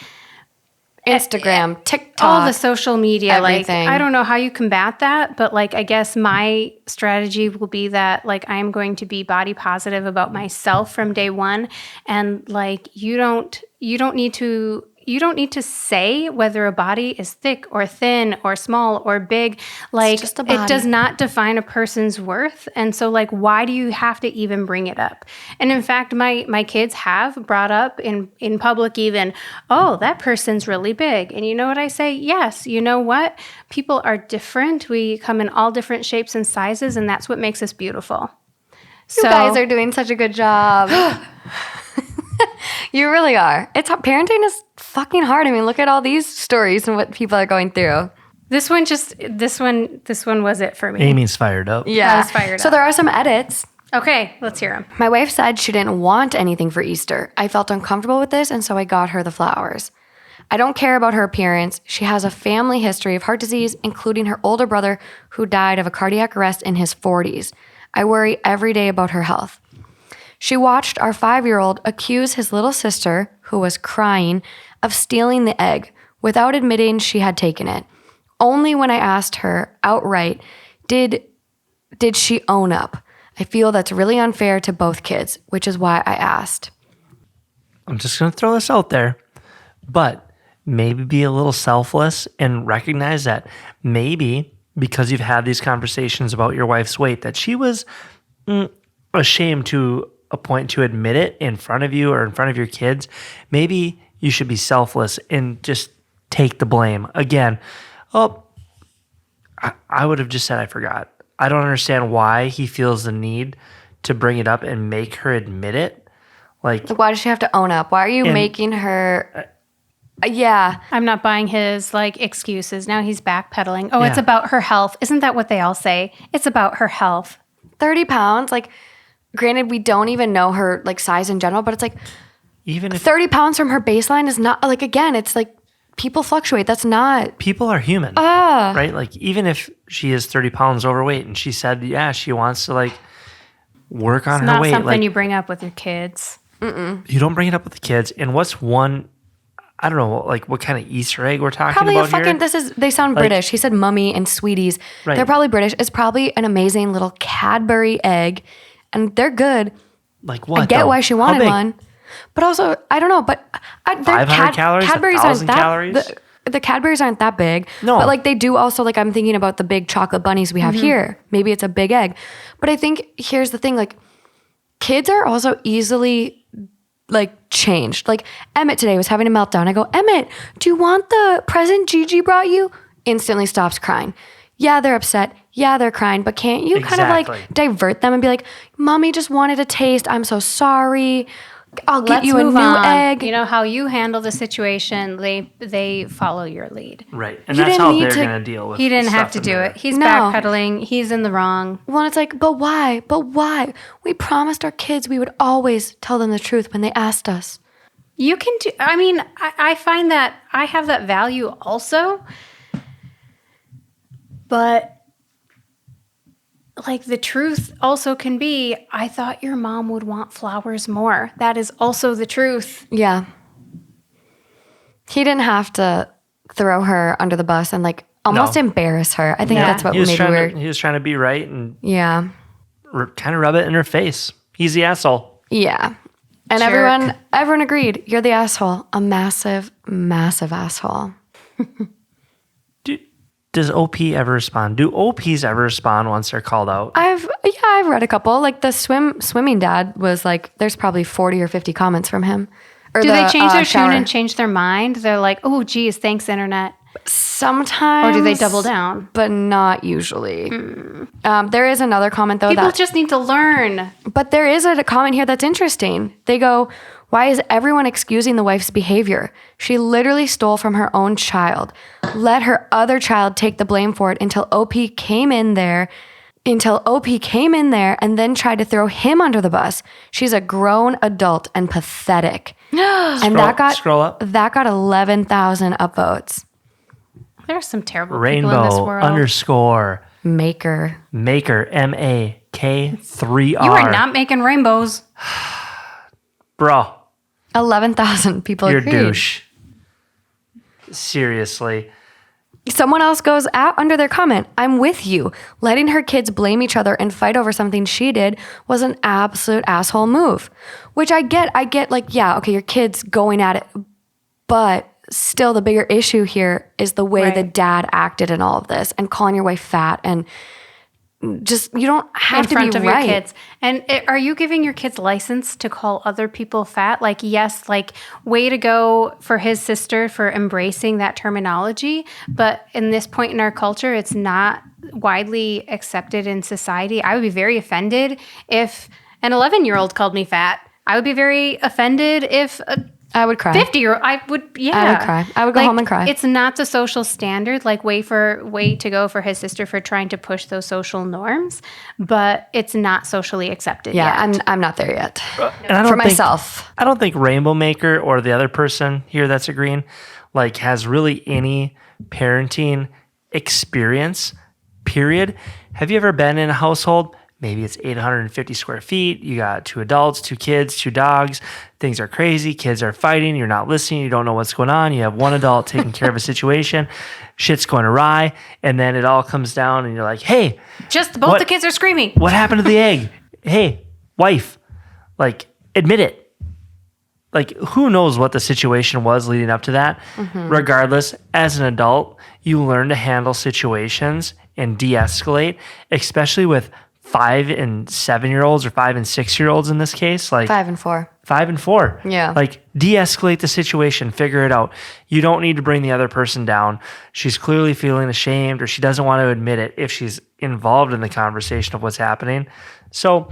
Speaker 1: Instagram, TikTok,
Speaker 3: all the social media,
Speaker 1: everything.
Speaker 3: like I don't know how you combat that, but like I guess my strategy will be that like I'm going to be body positive about myself from day one, and like you don't need to say whether a body is thick or thin or small or big. Like
Speaker 1: just a
Speaker 3: it
Speaker 1: body.
Speaker 3: does not define a person's worth. And so like, why do you have to even bring it up? And in fact, my kids have brought up in public even, oh, that person's really big. And you know what I say? Yes. You know what? People are different. We come in all different shapes and sizes, and that's what makes us beautiful.
Speaker 1: You guys are doing such a good job. You really are. Parenting is fucking hard. I mean, look at all these stories and what people are going through.
Speaker 3: This one was it for me.
Speaker 2: Amy's fired up.
Speaker 1: Yeah.
Speaker 3: I was fired
Speaker 1: So
Speaker 3: up.
Speaker 1: there are some edits.
Speaker 3: Okay, let's hear them.
Speaker 1: My wife said she didn't want anything for Easter. I felt uncomfortable with this, and so I got her the flowers. I don't care about her appearance. She has a family history of heart disease, including her older brother who died of a cardiac arrest in his 40s. I worry every day about her health. She watched our 5-year-old accuse his little sister, who was crying, of stealing the egg without admitting she had taken it. Only when I asked her outright, did did she own up? I feel that's really unfair to both kids, which is why I asked.
Speaker 2: I'm just going to throw this out there, but maybe be a little selfless and recognize that maybe because you've had these conversations about your wife's weight, that she was ashamed to a point to admit it in front of you or in front of your kids. Maybe you should be selfless and just take the blame. Again, I would have just said I forgot. I don't understand why he feels the need to bring it up and make her admit it. Like,
Speaker 1: why does she have to own up? Why are you making her? Yeah.
Speaker 3: I'm not buying his excuses. Now he's backpedaling. Oh, it's about her health. Isn't that what they all say? It's about her health.
Speaker 1: 30 pounds. Granted, we don't even know her size in general, but it's
Speaker 2: even if
Speaker 1: 30 pounds from her baseline is not again, it's people fluctuate. That's not.
Speaker 2: People are human, right? Even if she is 30 pounds overweight and she said, she wants to work on her weight.
Speaker 3: It's not something you bring up with your kids.
Speaker 2: You don't bring it up with the kids. And what's one, I don't know, what kind of Easter egg we're talking
Speaker 1: probably
Speaker 2: about
Speaker 1: here? They sound British. He said mummy and sweeties.
Speaker 2: Right.
Speaker 1: They're probably British. It's probably an amazing little Cadbury egg, and they're good.
Speaker 2: Like what?
Speaker 1: I get why she wanted one. But also, I don't know, but
Speaker 2: 500 calories,
Speaker 1: Cadbury's
Speaker 2: 1,000
Speaker 1: aren't
Speaker 2: calories?
Speaker 1: The Cadburys aren't that big.
Speaker 2: No.
Speaker 1: But they do also, I'm thinking about the big chocolate bunnies we have here. Maybe it's a big egg. But I think here's the thing, kids are also easily changed. Emmett today was having a meltdown. I go, Emmett, do you want the present Gigi brought you? Instantly stops crying. Yeah, they're upset. Yeah, they're crying. But can't you kind of divert them and be like, Mommy just wanted a taste. I'm so sorry. I'll get you a new egg.
Speaker 3: You know how you handle the situation, they follow your lead.
Speaker 2: Right. And that's how they're going to deal with it.
Speaker 3: He didn't have to do it. He's backpedaling. He's in the wrong.
Speaker 1: Well, it's but why? But why? We promised our kids we would always tell them the truth when they asked us.
Speaker 3: You can do, I find that I have that value also. But the truth also can be, I thought your mom would want flowers more. That is also the truth.
Speaker 1: Yeah. He didn't have to throw her under the bus and almost embarrass her. I think that's what
Speaker 2: he was trying to be right and kind of rub it in her face. He's the asshole.
Speaker 1: Yeah. And everyone agreed. You're the asshole. A massive, massive asshole.
Speaker 2: Does OP ever respond? Do OPs ever respond once they're called out?
Speaker 1: I've read a couple. The swimming dad was there's probably 40 or 50 comments from him.
Speaker 3: Or do they change their tune and change their mind? They're like, oh, geez, thanks, internet.
Speaker 1: Sometimes.
Speaker 3: Or do they double down?
Speaker 1: But not usually. There is another comment, though.
Speaker 3: People just need to learn.
Speaker 1: But there is a comment here that's interesting. They go, why is everyone excusing the wife's behavior? She literally stole from her own child. Let her other child take the blame for it until OP came in there and then tried to throw him under the bus. She's a grown adult and pathetic. And
Speaker 2: scroll up.
Speaker 1: That got 11,000 upvotes.
Speaker 3: There's some terrible people in this world.
Speaker 1: Maker.
Speaker 2: MAK3R.
Speaker 3: You are not making rainbows.
Speaker 2: Bro.
Speaker 1: 11,000 people
Speaker 2: You're
Speaker 1: agreed.
Speaker 2: a douche. Seriously.
Speaker 1: Someone else goes under their comment, I'm with you. Letting her kids blame each other and fight over something she did was an absolute asshole move. Which I get your kids going at it. But still the bigger issue here is the way the dad acted in all of this and calling your wife fat and just, you don't have to be right.
Speaker 3: In front of your kids. And are you giving your kids license to call other people fat? Yes, way to go for his sister for embracing that terminology. But in this point in our culture, it's not widely accepted in society. I would be very offended if an 11-year-old called me fat. I would be very offended if
Speaker 1: I would cry.
Speaker 3: 50-year-old, I would
Speaker 1: cry. I would go home and cry.
Speaker 3: It's not the social standard, way to go for his sister for trying to push those social norms, but it's not socially accepted yet.
Speaker 1: I'm not there yet.
Speaker 2: And
Speaker 1: for myself.
Speaker 2: I don't think Rainbow Maker or the other person here that's agreeing, has really any parenting experience, period. Have you ever been in a household? Maybe it's 850 square feet. You got 2 adults, 2 kids, 2 dogs. Things are crazy. Kids are fighting. You're not listening. You don't know what's going on. You have 1 adult taking care of a situation. Shit's going awry. And then it all comes down and you're like, hey.
Speaker 3: Just both the kids are screaming.
Speaker 2: What happened to the egg? Hey, wife, like, admit it. Like, who knows what the situation was leading up to that? Regardless, as an adult, you learn to handle situations and de-escalate, especially with 5 and 7-year-olds or 5 and 6-year-olds in this case. Like
Speaker 1: 5 and 4.
Speaker 2: 5 and 4.
Speaker 1: Yeah.
Speaker 2: Like, de-escalate the situation, figure it out. You don't need to bring the other person down. She's clearly feeling ashamed or she doesn't want to admit it if she's involved in the conversation of what's happening. So,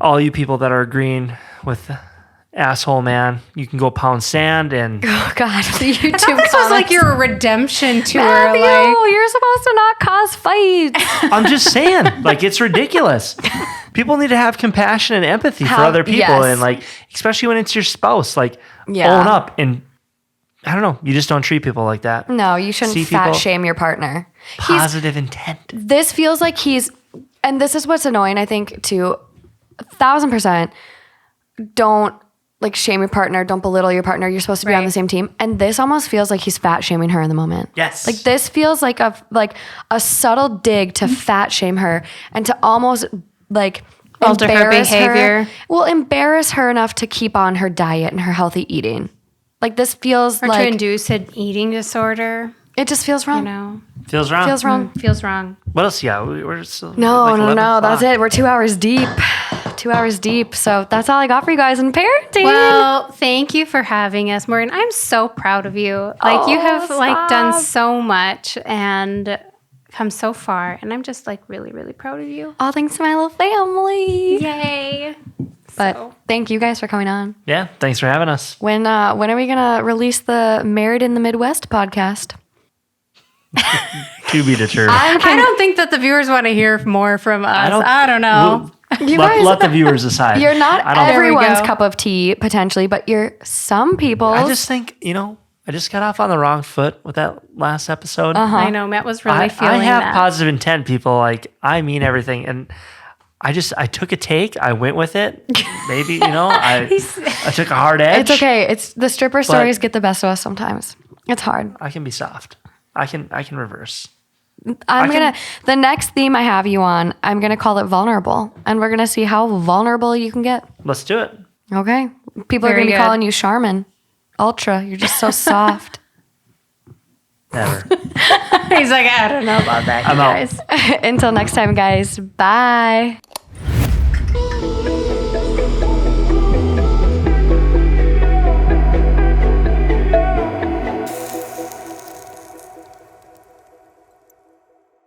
Speaker 2: all you people that are agreeing with asshole man, you can go pound sand and
Speaker 1: Oh God, the YouTube
Speaker 3: I thought this was like your redemption tour.
Speaker 1: Matthew,
Speaker 3: Like,
Speaker 1: you're supposed to not cause fights.
Speaker 2: I'm just saying, like, it's ridiculous. People need to have compassion and empathy for other people.
Speaker 1: Yes.
Speaker 2: And like, especially when it's your spouse, like
Speaker 1: Yeah.
Speaker 2: own up. And I don't know, you just don't treat people like that.
Speaker 1: No, you shouldn't
Speaker 2: See
Speaker 1: fat
Speaker 2: people-
Speaker 1: shame your partner.
Speaker 2: Positive intent.
Speaker 1: This feels like and this is what's annoying, I think, too. 1,000%. Don't like shame your partner. Don't belittle your partner. You're supposed to be on
Speaker 3: Right.
Speaker 1: the same team. And this almost feels like he's fat shaming her in the moment.
Speaker 2: Yes.
Speaker 1: Like this feels like a subtle dig to fat shame her and to almost like
Speaker 3: Alter her
Speaker 1: embarrass
Speaker 3: behavior.
Speaker 1: Well, embarrass her enough to keep on her diet and her healthy eating. Like this feels
Speaker 3: or to
Speaker 1: like
Speaker 3: induce an eating disorder,
Speaker 1: it just feels wrong.
Speaker 3: you know,
Speaker 2: Feels wrong.
Speaker 1: Feels wrong.
Speaker 3: feels wrong.
Speaker 2: What else? Yeah, we're still
Speaker 1: No,
Speaker 2: like
Speaker 1: no,
Speaker 2: 11
Speaker 1: no. That's
Speaker 2: o'clock.
Speaker 1: it. We're 2 hours deep. 2 hours deep. So that's all I got for you guys in parenting.
Speaker 3: Well, thank you for having us, Morgan. I'm so proud of you. Like you have like done
Speaker 1: stop.
Speaker 3: so much and come so far, and I'm just like really, really proud of you.
Speaker 1: All thanks to my little family.
Speaker 3: Yay!
Speaker 1: But thank you guys for coming on.
Speaker 2: Yeah, thanks for having us.
Speaker 1: When are we gonna release the Married in the Midwest podcast?
Speaker 2: To be determined.
Speaker 3: I don't think that the viewers want to hear more from us. I don't know.
Speaker 1: You
Speaker 2: let,
Speaker 1: guys-
Speaker 2: let the viewers decide.
Speaker 1: You're not
Speaker 2: I don't.
Speaker 1: everyone's
Speaker 3: go.
Speaker 1: cup of tea potentially, but you're some people's.
Speaker 2: I just think, I just got off on the wrong foot with that last episode.
Speaker 3: I know Matt was really
Speaker 2: I
Speaker 3: feeling
Speaker 2: have
Speaker 3: that.
Speaker 2: positive intent, people. Like, I mean everything. And I took a take. I went with it. Maybe, I took a hard edge.
Speaker 1: It's okay. It's the stripper stories get the best of us sometimes. It's hard.
Speaker 2: I can be soft. I can reverse.
Speaker 1: The next theme I have you on, I'm gonna call it vulnerable, and we're gonna see how vulnerable you can get.
Speaker 2: Let's do it.
Speaker 1: Okay. People are
Speaker 3: Very
Speaker 1: gonna be
Speaker 3: good.
Speaker 1: calling you Charmin, Ultra. You're just so soft.
Speaker 2: Never.
Speaker 3: He's like, I don't know about that, you
Speaker 2: I'm out.
Speaker 3: guys.
Speaker 1: Until next time, guys. Bye.